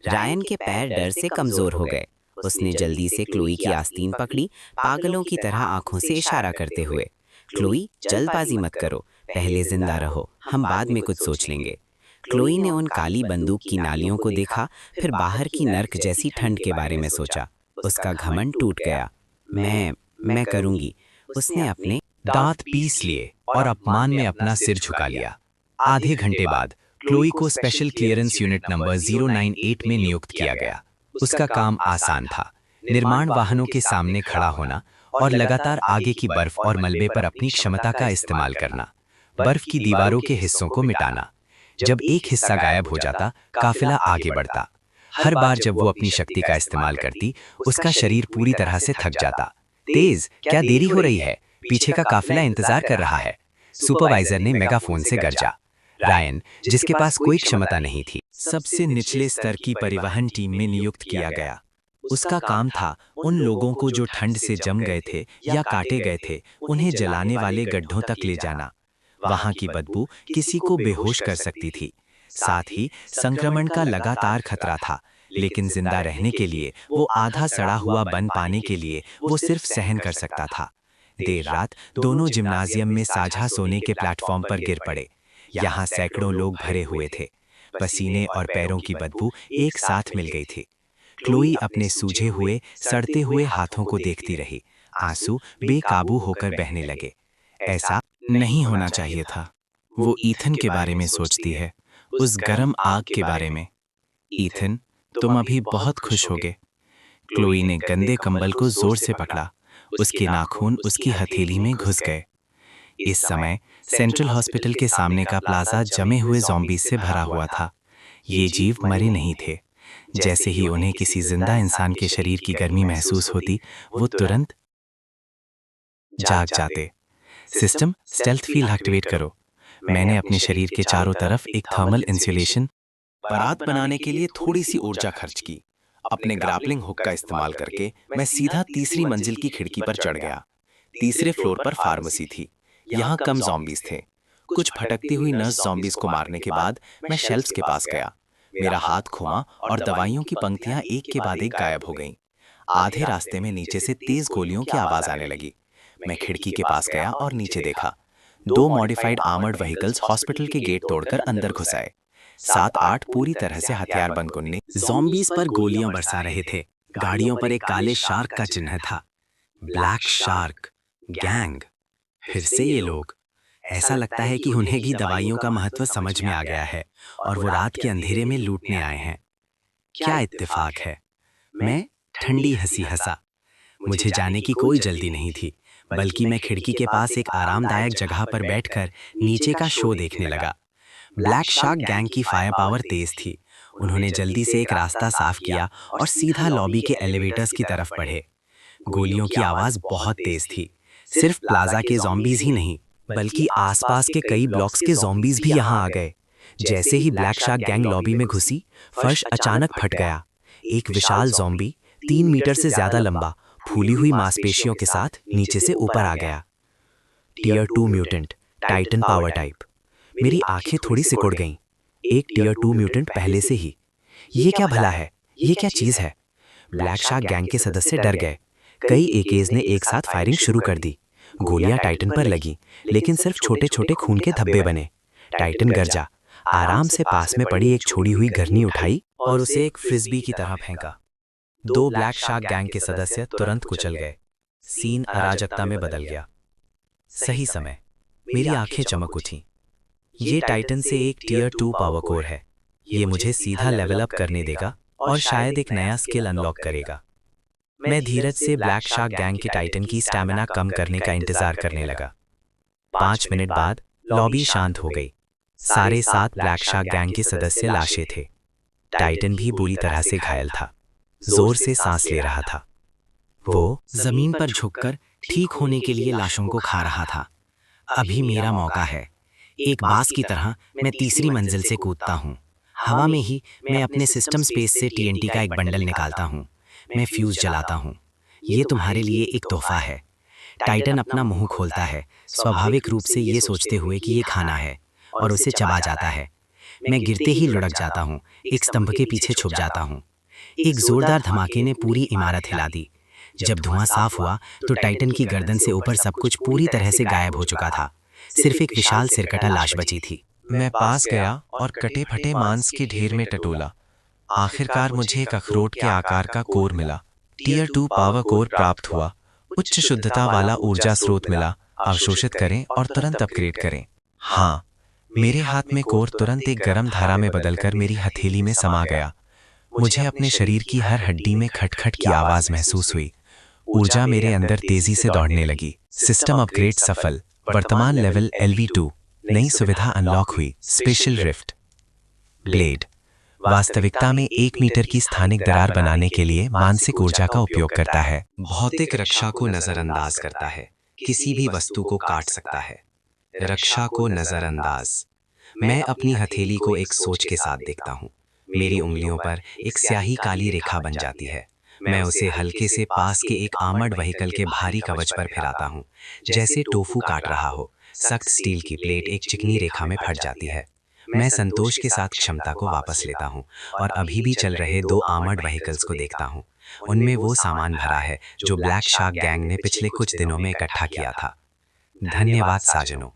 रायन के पैर डर से कमजोर हो गए। उसने जल्दी से क्लोई की आस्तीन पकड़ी, पागलों की तरह आंखों से इशारा करते हुए। क्लोई, जल्दबाजी मत करो, पहले जिंदा रहो, हम बाद में कुछ सोच लेंगे। क्लोई ने उन काली बंदूक की नालियों को देखा, फिर बाहर की नर्क जैसी ठंड के बारे में सोचा। उसका घमंड टूट गया। मैं करूंगी। उसने अपने दांत पीस लिए और अपमान में अपना सिर झुका लिया। आधे घंटे बाद क्लोई को स्पेशल क्लियरेंस यूनिट नंबर 098 में नियुक्त किया गया। उसका काम आसान था, निर्माण वाहनों के सामने खड़ा होना और लगातार आगे की बर्फ और मलबे पर अपनी क्षमता का इस्तेमाल करना, बर्फ की दीवारों के हिस्सों को मिटाना। जब एक हिस्सा गायब हो जाता, काफिला आगे बढ़ता। हर बार जब वो अपनी शक्ति का इस्तेमाल करती, उसका शरीर पूरी तरह से थक जाता। तेज, क्या देरी हो रही है? पीछे का काफिला इंतजार कर रहा है। सुपरवाइजर ने मेगाफोन से गरजा। रायन, जिसके पास कोई क्षमता नहीं थी, सबसे निचले स्तर की परिवहन टीम में नियुक्त किया गया। उसका काम था उन लोगों को जो ठंड से जम गए थे या काटे गए थे, उन्हें जलाने वाले गड्ढों तक ले जाना। वहां की बदबू किसी को बेहोश कर सकती थी। साथ ही संक्रमण का लगातार खतरा था, लेकिन जिंदा रहने के लिए वो आधा सड़ा हुआ बन पाने के लिए वो सिर्फ सहन कर सकता था। देर रात दोनों जिम्नाजियम में साझा सोने के प्लेटफॉर्म पर गिर पड़े। यहाँ सैकड़ों लोग भरे हुए थे। पसीने और पैरों की बदबू एक साथ मिल गई थी। क्लोई अपने सूजे हुए सड़ते हुए हाथों को देखती रही। आंसू बेकाबू होकर बहने लगे। ऐसा नहीं होना चाहिए था। वो ईथन के बारे में सोचती है, उस गर्म आग के बारे में। ईथन, तुम अभी बहुत खुश होगे। क्लोई ने गंदे कंबल को जोर से पकड़ा। उसके नाखून उसकी हथेली में घुस गए। इस समय सेंट्रल हॉस्पिटल के सामने का प्लाजा जमे हुए ज़ॉम्बीज से भरा हुआ था। ये जीव मरे नहीं थे। जैसे ही उन्हें किसी जिंदा इंसान के शरीर की गर्मी महसूस होती, वो तुरंत जाग जाते। सिस्टम स्टेल्थ फील्ड एक्टिवेट करो। मैंने अपने शरीर के चारों तरफ एक थर्मल इंसुलेशन बारात बनाने के लिए थोड़ी सी ऊर्जा खर्च की। अपने ग्रैपलिंग हुक का इस्तेमाल करके मैं सीधा तीसरी मंजिल की खिड़की पर चढ़ गया। तीसरे फ्लोर पर फार्मेसी थी। यहाँ कम ज़ॉम्बीज थे। कुछ भटकती हुई नर्स ज़ॉम्बीज को मारने के बाद मैं शेल्फ्स के पास गया। मेरा हाथ घुमा और दवाइयों की पंक्तियां एक के बाद एक गायब हो गईं। आधे रास्ते में नीचे से तेज गोलियों की आवाज आने लगी। मैं खिड़की के पास गया और नीचे देखा। 2 मॉडिफाइड आर्मर्ड व्हीकल्स हॉस्पिटल के गेट तोड़कर अंदर घुस आए। 7-8 पूरी तरह से हथियारबंद गुंडे ज़ॉम्बीज पर गोलियां बरसा रहे थे। गाड़ियों पर एक काले शार्क का चिन्ह था। Black shark gang. फिर से ये लोग। ऐसा लगता है कि उन्हें भी दवाइयों का महत्व समझ में आ गया है और वो रात के अंधेरे में लूटने आए हैं। क्या इत्तेफाक है। मैं ठंडी हंसी हंसा। मुझे जाने की कोई जल्दी नहीं थी, बल्कि मैं खिड़की के पास एक आरामदायक जगह पर बैठकर नीचे का शो देखने लगा। ब्लैक शार्क गैंग की फायर पावर तेज थी। उन्होंने जल्दी से एक रास्ता साफ किया और सीधा लॉबी के एलिवेटर्स की तरफ बढ़े। गोलियों की आवाज बहुत तेज थी। सिर्फ प्लाजा के ज़ॉम्बीज ही नहीं, बल्कि आसपास के कई ब्लॉक्स के ज़ॉम्बीज भी यहाँ आ गए। जैसे ही ब्लैक शार्क गैंग लॉबी में घुसी, फर्श अचानक फट गया। एक विशाल ज़ॉम्बी 3 मीटर से ज्यादा लंबा, फूली हुई मांसपेशियों के साथ नीचे से ऊपर आ गया। Tier 2 mutant, Titan power type. मेरी आंखें थोड़ी सिकुड़ गईं। एक टियर 2 म्यूटेंट पहले से ही। ये क्या भला है? ये क्या चीज है? ब्लैक शार्क गैंग के सदस्य डर गए। कई एकेज ने एक साथ फायरिंग शुरू कर दी। गोलियां टाइटन पर लगी, लेकिन सिर्फ छोटे छोटे खून के धब्बे बने। टाइटन गरजा, आराम से पास में पड़ी एक छोड़ी हुई गरनी उठाई और उसे एक फ्रिस्बी की तरह फेंका। 2 ब्लैक शार्क गैंग के सदस्य तुरंत कुचल गए। सीन अराजकता में बदल गया। सही समय मेरी आंखें चमक उठीं। ये टाइटन से एक टियर 2 पावर कोर है। ये मुझे सीधा लेवल अप करने देगा और शायद एक नया स्किल अनलॉक करेगा। मैं धीरज से ब्लैक शार्क गैंग के टाइटन की स्टैमिना कम करने का इंतजार करने लगा। 5 मिनट बाद लॉबी शांत हो गई। सारे 7 ब्लैक शार्क गैंग के सदस्य लाशें थे। टाइटन भी बुरी तरह से घायल था, जोर से सांस ले रहा था। वो जमीन पर झुककर ठीक होने के लिए लाशों को खा रहा था। अभी मेरा मौका है। एक बाज की तरह मैं तीसरी मंजिल से कूदता हूँ। हवा में ही मैं अपने सिस्टम स्पेस से TNT का एक बंडल निकालता हूँ। मैं फ्यूज जलाता हूँ। ये तुम्हारे लिए एक तोहफा है। टाइटन अपना मुंह खोलता है, स्वाभाविक रूप से ये सोचते हुए कि ये खाना है, और उसे चबा जाता है। मैं गिरते ही लुढ़क जाता हूँ, एक स्तंभ के पीछे छुप जाता हूँ। एक जोरदार धमाके ने पूरी इमारत हिला दी। जब धुआं साफ हुआ तो टाइटन की गर्दन से ऊपर सब कुछ पूरी तरह से गायब हो चुका था। सिर्फ एक विशाल सिरकटा लाश बची थी। मैं पास गया और कटे फटे मांस के ढेर में टटोला। आखिरकार मुझे एक अखरोट के आकार का कोर मिला। टियर 2 पावर कोर प्राप्त हुआ। उच्च शुद्धता वाला ऊर्जा स्रोत मिला। अवशोषित करें और तुरंत अपग्रेड करें। हाँ, मेरे हाथ में कोर तुरंत एक गर्म धारा में बदलकर मेरी हथेली में समा गया। मुझे अपने शरीर की हर हड्डी में खटखट की आवाज महसूस हुई। ऊर्जा मेरे अंदर तेजी से दौड़ने लगी। सिस्टम अपग्रेड सफल। वर्तमान लेवल LV2। नई सुविधा अनलॉक हुई, स्पेशल रिफ्ट। ब्लेड वास्तविकता में 1 मीटर की स्थानिक दरार बनाने के लिए मानसिक ऊर्जा का उपयोग करता है। भौतिक रक्षा को नजरअंदाज करता है, किसी भी वस्तु को काट सकता है। रक्षा को नजरअंदाज। मैं अपनी हथेली को एक सोच के साथ देखता हूँ। मेरी उंगलियों पर एक स्याही काली रेखा बन जाती है। मैं उसे हल्के से पास के एक आर्मर्ड व्हीकल के भारी कवच पर फिराता हूँ, जैसे टोफू काट रहा हो। सख्त स्टील की प्लेट एक चिकनी रेखा में फट जाती है। मैं संतोष के साथ क्षमता को वापस लेता हूँ और अभी भी चल रहे 2 आर्मर्ड व्हीकल्स को देखता हूँ। उनमें वो सामान भरा है जो ब्लैक शार्क गैंग ने पिछले कुछ दिनों में इकट्ठा किया था। धन्यवाद साजनों।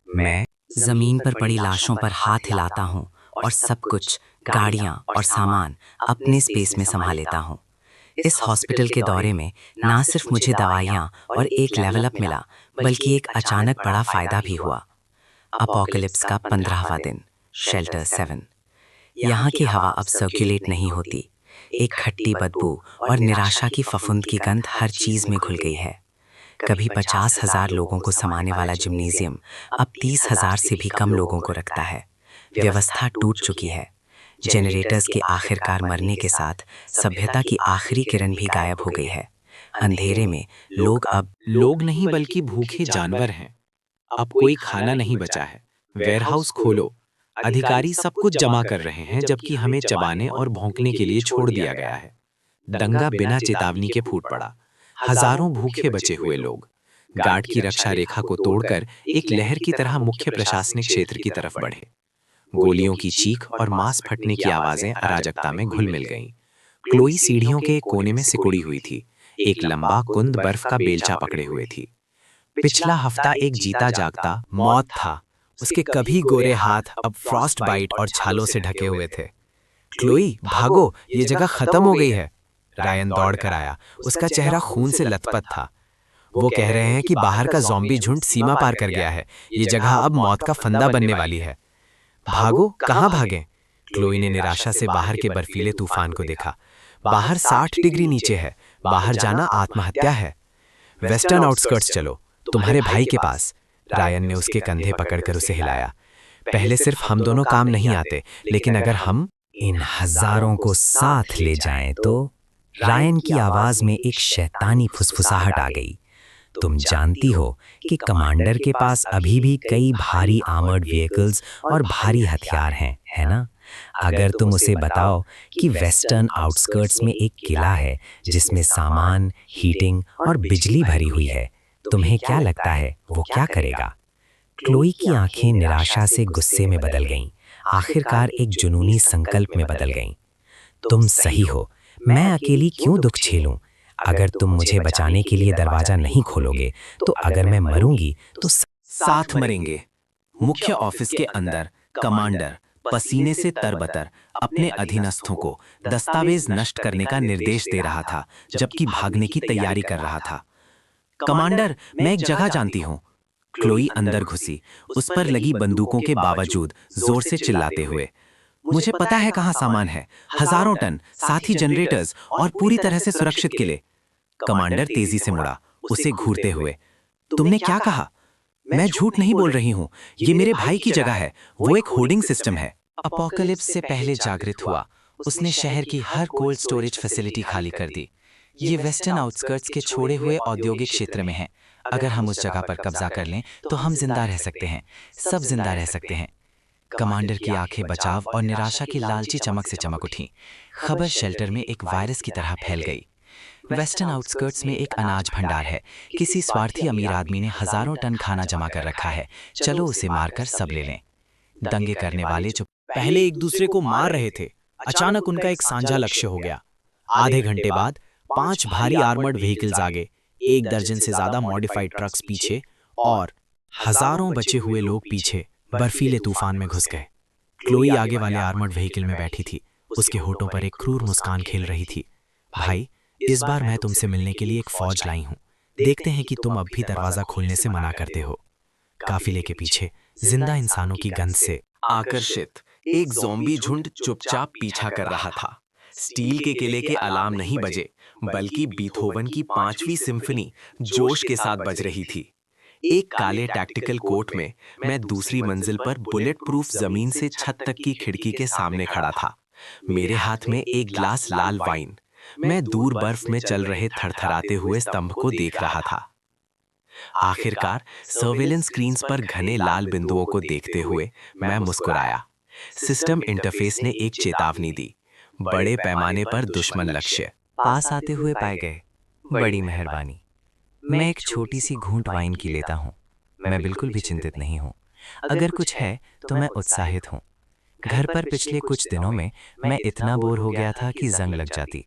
मैं जमीन पर पड़ी लाशों पर हाथ हिलाता हूँ और सब कुछ, गाड़ियाँ और सामान अपने स्पेस में संभाल लेता हूँ। इस हॉस्पिटल के दौरे में ना सिर्फ मुझे दवाइयाँ और एक लेवल अप मिला, बल्कि एक अचानक बड़ा फायदा भी हुआ। अपोकलिप्स का 15वां दिन, शेल्टर 7। यहाँ की हवा अब सर्कुलेट नहीं होती। एक खट्टी बदबू और निराशा की फफूंद की गंध हर चीज में घुल गई है। कभी 50,000 लोगों को समाने वाला जिम्नेजियम अब 30,000 से भी कम लोगों को रखता है। व्यवस्था टूट चुकी है। जेनरेटर्स के आखिरकार मरने के साथ सभ्यता की आखिरी किरण भी गायब हो गई है। अंधेरे में लोग नहीं बल्कि भूखे जानवर हैं। अब कोई खाना नहीं बचा है। वेयरहाउस खोलो। अधिकारी सब कुछ जमा कर रहे हैं, जबकि हमें चबाने और भौंकने के लिए छोड़ दिया गया है। दंगा बिना चेतावनी के फूट पड़ा। हजारों भूखे बचे हुए लोग गार्ड की रक्षा रेखा को तोड़कर एक लहर की तरह मुख्य प्रशासनिक क्षेत्र की तरफ बढ़े। गोलियों की चीख और मांस फटने की आवाजें अराजकता में घुल मिल गईं। क्लोई सीढ़ियों के एक कोने में सिकुड़ी हुई थी। एक लंबा कुंद बर्फ का बेलचा पकड़े हुए थी। पिछला हफ्ता एक जीता जागता मौत था। उसके कभी गोरे हाथ अब फ्रॉस्ट बाइट और छालों से ढके हुए थे। क्लोई, भागो, ये जगह खत्म हो गई है। रायन दौड़ कर आया। उसका चेहरा खून से लथपथ था। वो कह रहे हैं कि बाहर का ज़ॉम्बी झुंड सीमा पार कर गया है। ये जगह अब मौत का फंदा बनने वाली है। भागो, कहाँ भागें? क्लोई ने निराशा से बाहर के बर्फीले तूफान को देखा। बाहर 60 डिग्री नीचे है। बाहर जाना आत्महत्या है। वेस्टर्न आउटस्कर्ट्स चलो, तुम्हारे भाई के पास। रायन ने उसके कंधे पकड़कर उसे हिलाया। पहले सिर्फ हम दोनों काम नहीं आते, लेकिन अगर हम इन हजारों को साथ ले जाएं तो। रायन की आवाज में एक शैतानी फुसफुसाहट आ गई। तुम जानती हो कि कमांडर के पास अभी भी कई भारी आर्मर्ड व्हीकल्स और भारी हथियार हैं, है ना? अगर तुम उसे बताओ कि वेस्टर्न आउटस्कर्ट्स में एक किला है जिसमें सामान, हीटिंग और बिजली भरी हुई है, तुम्हें क्या लगता है वो क्या करेगा? क्लोई की आंखें निराशा से गुस्से में बदल गईं, आखिरकार एक जुनूनी संकल्प में बदल गईं। तुम सही हो, मैं अकेली क्यों दुख झेलूं? अगर तुम मुझे बचाने के लिए दरवाजा नहीं खोलोगे तो अगर मैं मरूंगी तो साथ मरेंगे। मुख्य ऑफिस के अंदर कमांडर पसीने से तरबतर अपने अधीनस्थों को दस्तावेज नष्ट करने का निर्देश दे रहा था, जबकि भागने की तैयारी कर रहा था। कमांडर, मैं एक जगह जानती हूँ। क्लोई अंदर घुसी, उस पर लगी बंदूकों के बावजूद जोर से चिल्लाते हुए। मुझे पता है कहाँ सामान है। हजारों टन, साथ ही जनरेटर्स और पूरी तरह से सुरक्षित किले। कमांडर तेजी से मुड़ा, उसे घूरते हुए। तुमने क्या कहा? मैं झूठ नहीं बोल रही हूँ। ये मेरे भाई की जगह है। वो एक होर्डिंग सिस्टम है। अपोकलिप्स से पहले जागृत हुआ। उसने शहर की हर कोल्ड स्टोरेज फैसिलिटी खाली कर दी। ये वेस्टर्न आउटस्कर्ट्स के छोड़े हुए औद्योगिक क्षेत्र में है। अगर हम उस जगह पर कब्जा कर लें तो हम जिंदा रह सकते हैं, सब जिंदा रह सकते हैं। कमांडर की आंखें बचाव और निराशा की लालची चमक से चमक उठीं। खबर शेल्टर में एक वायरस की तरह फैल गई। वेस्टर्न आउटस्कर्ट्स में एक अनाज भंडार है। किसी स्वार्थी अमीर आदमी ने हजारों टन खाना जमा कर रखा है। चलो उसे मारकर सब ले लें। दंगे करने वाले जो पहले एक दूसरे को मार रहे थे, अचानक उनका एक साझा लक्ष्य हो गया। आधे घंटे बाद 5 भारी आर्मर्ड व्हीकल्स आगे, 1 दर्जन से ज्यादा मॉडिफाइड ट्रक्स पीछे और हजारों बचे हुए लोग पीछे बर्फीले तूफान में घुस गए। क्लोई आगे वाले आर्मर्ड व्हीकल में बैठी थी। उसके होठों पर एक क्रूर मुस्कान खेल रही थी। भाई, इस बार मैं तुमसे मिलने के लिए एक फौज लाई हूं। देखते हैं कि तुम अब भी दरवाजा खोलने से मना करते हो। काफिले के पीछे जिंदा इंसानों की गंध से आकर्षित एक ज़ॉम्बी झुंड चुपचाप पीछा कर रहा था। स्टील के किले के अलार्म नहीं बजे, बल्कि बीथोवन की 5वीं सिम्फनी जोश के साथ बज रही थी। एक काले टैक्टिकल कोट में मैं दूसरी मंजिल पर बुलेट प्रूफ जमीन से छत तक की खिड़की के सामने खड़ा था। मेरे हाथ में एक ग्लास लाल वाइन। मैं दूर बर्फ में चल रहे थरथराते हुए स्तंभ को देख रहा था। आखिरकार सर्वेलेंस स्क्रीन्स पर घने लाल बिंदुओं को देखते हुए मैं मुस्कुराया। सिस्टम इंटरफेस ने एक चेतावनी दी, बड़े पैमाने पर दुश्मन लक्ष्य पास आते हुए पाए गए। बड़ी मेहरबानी। मैं एक छोटी सी घूंट वाइन की लेता हूँ। मैं बिल्कुल भी चिंतित नहीं हूँ। अगर कुछ है तो मैं उत्साहित हूँ। घर पर पिछले कुछ दिनों में मैं इतना बोर हो गया था कि जंग लग जाती।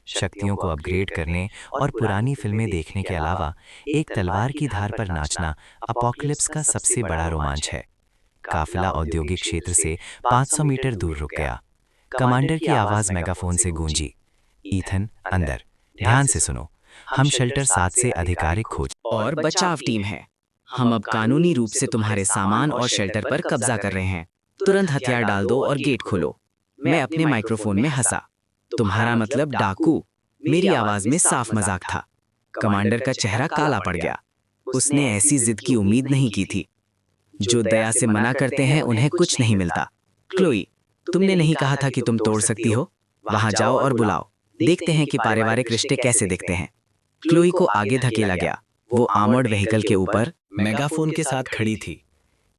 शक्तियों को अपग्रेड करने और पुरानी फिल्में देखने के अलावा एक तलवार की धार पर नाचना अपोकलिप्स का सबसे बड़ा रोमांच है। काफिला औद्योगिक क्षेत्र से 500 मीटर दूर रुक गया। कमांडर की आवाज मेगाफोन से गूंजी, ईथन अंदर, ध्यान से सुनो। हम शेल्टर 7 से आधिकारिक खोज और बचाव टीम है। हम अब कानूनी रूप से तुम्हारे सामान और शेल्टर पर कब्जा कर रहे हैं। तुरंत हथियार डाल दो और गेट खोलो। मैं अपने माइक्रोफोन में हंसा। तुम्हारा मतलब डाकू? मेरी आवाज में साफ मजाक था। कमांडर का चेहरा काला पड़ गया। उसने ऐसी जिद की उम्मीद नहीं की थी। जो दया से मना करते हैं उन्हें कुछ नहीं मिलता। क्लोई, तुमने नहीं कहा था कि तुम तोड़ सकती हो? वहां जाओ और बुलाओ। देखते हैं कि पारिवारिक रिश्ते कैसे दिखते हैं। क्लोई को आगे धकेला गया। वो आर्मर्ड व्हीकल के ऊपर मेगाफोन के साथ खड़ी थी।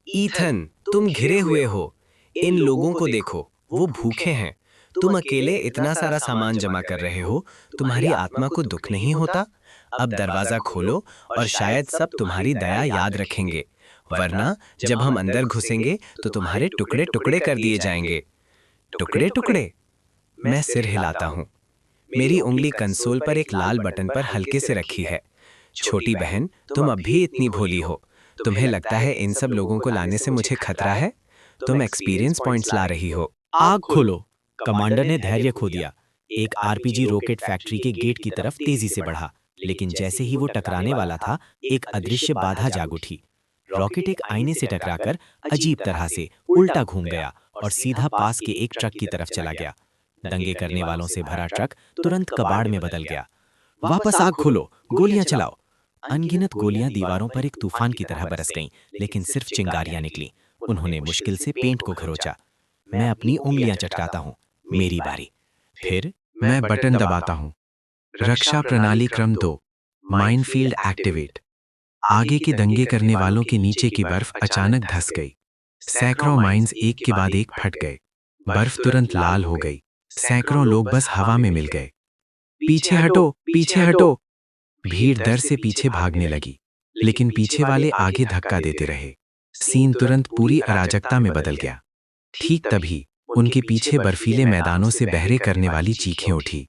ईथन, तुम घिरे हुए हो। इन लोगों को देखो, वो भूखे हैं। तुम अकेले इतना सारा सामान जमा कर रहे हो। तुम्हारी आत्मा को दुख नहीं होता? अब दरवाजा खोलो और शायद सब तुम्हारी दया याद रखेंगे, वरना जब हम अंदर घुसेंगे तो तुम्हारे टुकड़े टुकड़े कर दिए जाएंगे। टुकड़े टुकड़े? मैं सिर हिलाता हूँ। मेरी उंगली कंसोल पर एक लाल बटन पर हल्के से रखी है। छोटी बहन, तुम अब भी इतनी भोली हो। तुम्हें लगता है इन सब लोगों को लाने से मुझे खतरा है? तुम एक्सपीरियंस पॉइंट्स ला रही हो। आग खोलो। कमांडर ने धैर्य खो दिया। एक आरपीजी रॉकेट फैक्ट्री के गेट की तरफ तेजी से बढ़ा, लेकिन जैसे ही वो टकराने वाला था, एक अदृश्य बाधा जाग उठी। रॉकेट एक आईने से टकराकर अजीब तरह से उल्टा घूम गया और सीधा पास के एक ट्रक की तरफ चला गया। दंगे करने वालों से भरा ट्रक तुरंत कबाड़ में बदल गया। वापस आग खोलो, गोलियां चलाओ। अनगिनत गोलियां दीवारों पर एक तूफान की तरह बरस गईं, लेकिन सिर्फ चिंगारियां निकली। उन्होंने मुश्किल से पेंट को खरोचा। मैं अपनी उंगलियां चटकाता हूँ। मेरी बारी। फिर मैं बटन दबाता हूँ। रक्षा प्रणाली क्रम 2, माइनफील्ड एक्टिवेट। आगे के दंगे करने वालों के नीचे की बर्फ अचानक धंस गई। सैकड़ों माइंस एक के बाद एक फट गए। बर्फ तुरंत लाल हो गई। सैकड़ों लोग बस हवा में मिल गए। पीछे हटो, पीछे हटो। भीड़ डर से पीछे भागने लगी, लेकिन पीछे वाले आगे धक्का देते रहे। सीन तुरंत पूरी अराजकता में बदल गया। ठीक तभी उनके पीछे बर्फीले मैदानों से बहरे करने वाली चीखें उठी।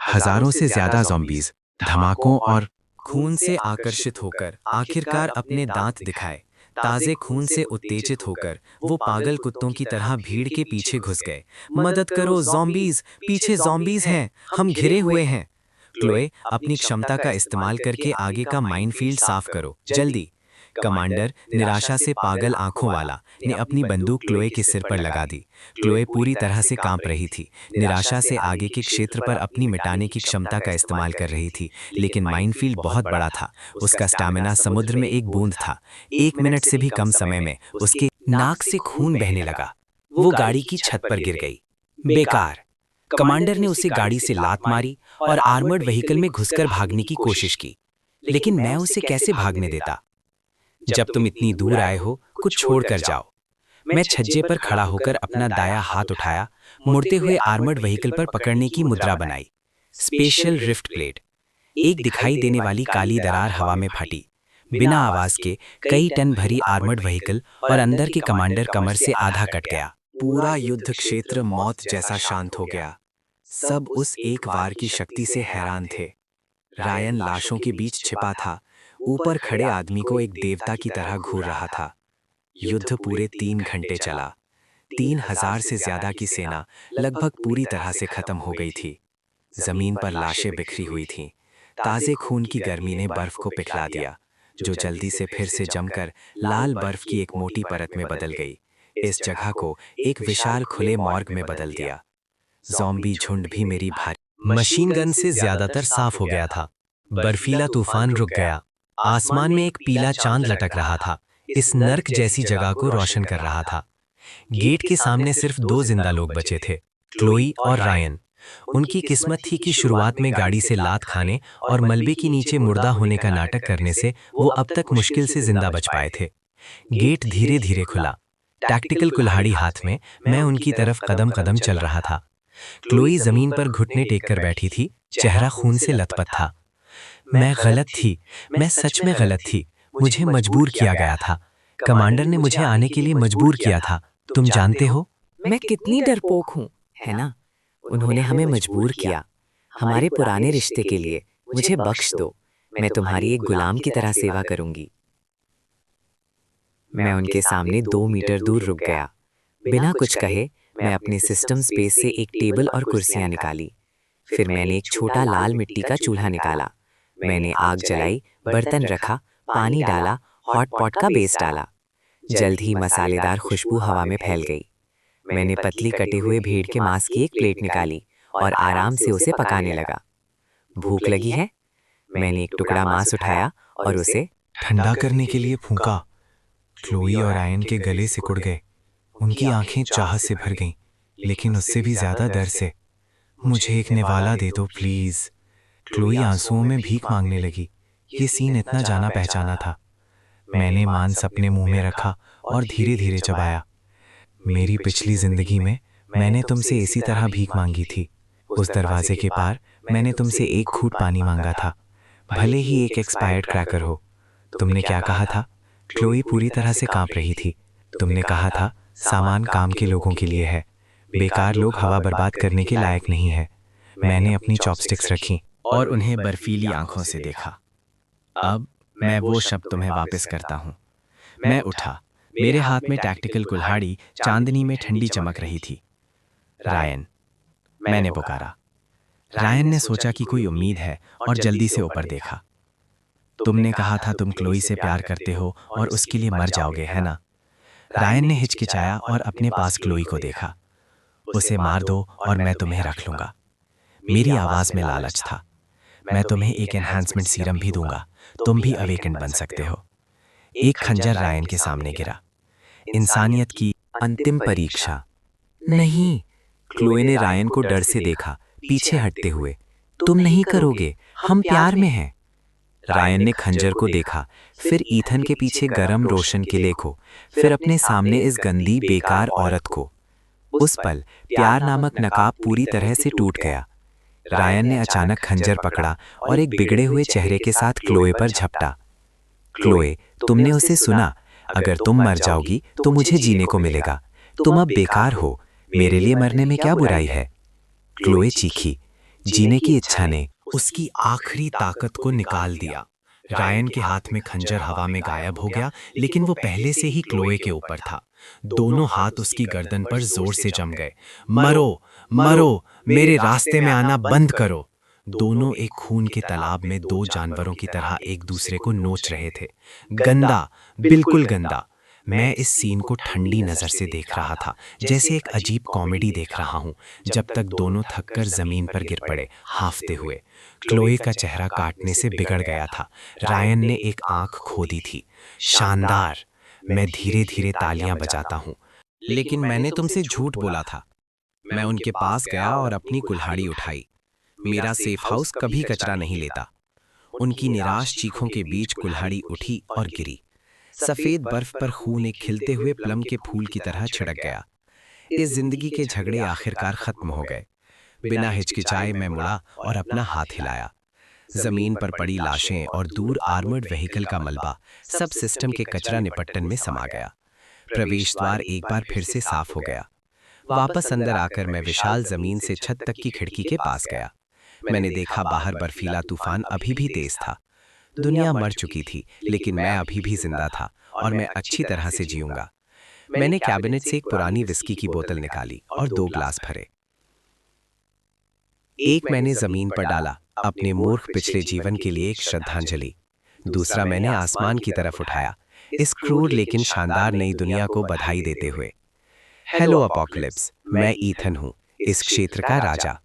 हजारों से ज्यादा ज़ॉम्बीज धमाकों और खून से आकर्षित होकर आखिरकार अपने दांत दिखाए। ताजे खून से उत्तेजित होकर वो पागल कुत्तों की तरह भीड़ के पीछे घुस गए। मदद करो ज़ॉम्बीज, पीछे ज़ॉम्बीज हैं, हम घिरे हुए हैं। क्लोए, अपनी क्षमता का इस्तेमाल करके आगे का माइनफील्ड साफ करो, जल्दी। कमांडर, निराशा से पागल आंखों वाला, ने अपनी बंदूक क्लोए के सिर पर लगा दी। क्लोए पूरी तरह से कांप रही थी। निराशा से आगे के क्षेत्र पर अपनी मिटाने की क्षमता का इस्तेमाल कर रही थी, लेकिन माइनफील्ड बहुत बड़ा था। उसका स्टैमिना समुद्र में एक बूंद था। 1 मिनट से भी कम समय में उसके नाक से खून बहने लगा। वो गाड़ी की छत पर गिर गई। बेकार। कमांडर ने उसे गाड़ी से लात मारी और आर्मर्ड व्हीकल में घुसकर भागने की कोशिश की, लेकिन मैं उसे कैसे भागने देता? जब तुम इतनी दूर आए हो, कुछ छोड़ कर जाओ। मैं छज्जे पर खड़ा होकर अपना दाया हाथ उठाया, मुड़ते हुए आर्मर्ड व्हीकल पर पकड़ने की मुद्रा बनाई। Special rift plate. एक दिखाई देने वाली काली दरार हवा में फटी। बिना आवाज के कई टन भरी आर्मर्ड व्हीकल और अंदर के कमांडर कमर से आधा कट गया। पूरा युद्ध क्षेत्र मौत जैसा शांत हो गया। सब उस एक वार की शक्ति से हैरान थे। रायन लाशों के बीच छिपा था। ऊपर खड़े आदमी को एक देवता की तरह घूर रहा था। युद्ध पूरे 3 घंटे चला। 3000 से ज्यादा की सेना लगभग पूरी तरह से खत्म हो गई थी। जमीन पर लाशें बिखरी हुई थीं। ताजे खून की गर्मी ने बर्फ को पिघला दिया, जो जल्दी से फिर से जमकर लाल बर्फ की एक मोटी परत में बदल गई। इस जगह को एक विशाल खुले मॉर्ग में बदल दिया। ज़ॉम्बी झुंड भी मेरी भारी मशीन गन से ज्यादातर साफ हो गया था। बर्फीला तूफान रुक गया। आसमान में एक पीला चांद लटक रहा था, इस नर्क जैसी जगह को रोशन कर रहा था। गेट के सामने सिर्फ 2 जिंदा लोग बचे थे, क्लोई और रायन। उनकी किस्मत थी कि शुरुआत में गाड़ी से लात खाने और मलबे के नीचे मुर्दा होने का नाटक करने से वो अब तक मुश्किल से जिंदा बच पाए थे। गेट धीरे धीरे खुला। टैक्टिकल कुल्हाड़ी हाथ में मैं उनकी तरफ कदम कदम चल रहा था। क्लोई जमीन पर घुटने टेक कर बैठी थी, चेहरा खून से लथपथ था। मैं गलत थी, मैं सच में गलत थी। मुझे मजबूर किया गया था। कमांडर ने मुझे आने के लिए मजबूर किया था, तुम जानते हो। मैं कितनी डरपोक हूँ, है ना? उन्होंने हमें मजबूर किया। हमारे पुराने रिश्ते के लिए मुझे बख्श दो। मैं तुम्हारी एक गुलाम की तरह सेवा करूंगी। मैं उनके सामने 2 मीटर दूर रुक गया। बिना कुछ कहे मैं अपने सिस्टम स्पेस से एक टेबल और कुर्सियां निकाली। फिर मैंने एक छोटा लाल मिट्टी का चूल्हा निकाला। मैंने आग जलाई, बर्तन रखा, पानी डाला, हॉट पॉट का बेस डाला। जल्द ही मसालेदार खुशबू हवा में फैल गई। मैंने पतली कटे हुए भेड़ के मांस की एक प्लेट निकाली और आराम से उसे पकाने लगा। भूख लगी है? मैंने एक टुकड़ा मांस उठाया और उसे ठंडा करने के लिए फूंका। क्लोई और रायन के गले सिकुड़ गए। उनकी आंखें चाहत से भर गईं, लेकिन उससे भी ज्यादा डर से। मुझे एक निवाला दे दो प्लीज। क्लोई आंसुओं में भीख मांगने लगी। ये सीन इतना जाना पहचाना था। मैंने मांस अपने मुंह में रखा और धीरे धीरे चबाया। मेरी पिछली जिंदगी में मैंने तुमसे इसी तरह भीख मांगी थी। उस दरवाजे के पार मैंने तुमसे एक घूंट पानी मांगा था, भले ही एक एक्सपायर्ड क्रैकर हो। तुमने क्या कहा था? क्लोई पूरी तरह से कांप रही थी। तुमने कहा था सामान काम के लोगों के लिए है, बेकार लोग हवा बर्बाद करने के लायक नहीं है। मैंने अपनी चॉपस्टिक्स रखी और उन्हें बर्फीली आंखों से देखा। अब मैं वो शब्द तुम्हें वापस करता हूँ। मैं उठा। मेरे हाथ में टैक्टिकल कुल्हाड़ी चांदनी में ठंडी चमक रही थी। रायन, मैंने पुकारा। रायन ने सोचा कि कोई उम्मीद है और जल्दी से ऊपर देखा। तुमने कहा था तुम क्लोई से प्यार करते हो और उसके लिए मर जाओगे, है ना? रायन ने हिचकिचाया और अपने पास क्लोई को देखा। उसे मार दो और मैं तुम्हें रख लूंगा। मेरी आवाज में लालच था। मैं तुम्हें एक एनहांसमेंट सीरम भी दूंगा, तुम भी अवेकेंड बन सकते हो। एक खंजर रायन के सामने गिरा। इंसानियत की अंतिम परीक्षा। नहीं। क्लोई ने रायन को डर से देखा, पीछे हटते हुए। तुम नहीं करोगे, हम प्यार में हैं। रायन ने खंजर को देखा, फिर ईथन के पीछे गरम रोशन किले को, फिर अपने सामने इस गंदी बेकार औरत को। उस पल प्यार नामक नकाब पूरी तरह से टूट गया। रायन ने अचानक खंजर पकड़ा और एक बिगड़े हुए चेहरे के साथ क्लोए पर झपटा। क्लोए, तुमने उसे सुना। अगर तुम मर जाओगी तो मुझे जीने को मिलेगा। तुम अब बेकार हो, मेरे लिए मरने में क्या बुराई है? क्लोए चीखी। जीने की इच्छा ने उसकी आखिरी ताकत को निकाल दिया। रायन के हाथ में खंजर हवा में गायब हो गया, लेकिन वो पहले से ही क्लोए के ऊपर था। दोनों हाथ उसकी गर्दन पर जोर से जम गए। मरो, मरो, मेरे रास्ते में आना बंद करो। दोनों एक खून के तालाब में 2 जानवरों की तरह एक दूसरे को नोच रहे थे। गंदा, बिल्कुल गंदा। मैं इस सीन को ठंडी नजर से देख रहा था, जैसे एक अजीब कॉमेडी देख रहा हूं, जब तक दोनों थककर जमीन पर गिर पड़े, हांफते हुए। क्लोए का चेहरा काटने से बिगड़ गया था। रायन ने एक आंख खो दी थी। शानदार। मैं धीरे धीरे तालियां बजाता हूं। लेकिन मैंने तुमसे झूठ बोला था। मैं उनके पास गया और अपनी कुल्हाड़ी उठाई। मेरा सेफ हाउस कभी कचरा नहीं लेता। उनकी निराश चीखों के बीच कुल्हाड़ी उठी और गिरी। सफेद बर्फ पर खून एक खिलते हुए प्लम के फूल की तरह छिड़क गया। इस जिंदगी के झगड़े आखिरकार खत्म हो गए। बिना हिचकिचाए मैं मुड़ा और अपना हाथ हिलाया। जमीन पर पड़ी लाशें और दूर आर्मर्ड व्हीकल का मलबा सब सिस्टम के कचरा निपट्टन में समा गया। प्रवेश द्वार एक बार फिर से साफ हो गया। वापस अंदर आकर मैं विशाल जमीन से छत तक की खिड़की के पास गया। मैंने देखा बाहर बर्फीला तूफान अभी भी तेज था। दुनिया मर चुकी थी, लेकिन मैं अभी भी जिंदा था और मैं अच्छी तरह से जीऊंगा। मैंने कैबिनेट से एक पुरानी विस्की की बोतल निकाली और 2 ग्लास भरे। एक मैंने जमीन पर डाला, अपने मूर्ख पिछले जीवन के लिए एक श्रद्धांजलि। दूसरा मैंने आसमान की तरफ उठाया, इस क्रूर लेकिन शानदार नई दुनिया को बधाई देते हुए। हेलो अपोकलिप्स, मैं ईथन हूँ, इस क्षेत्र का राजा।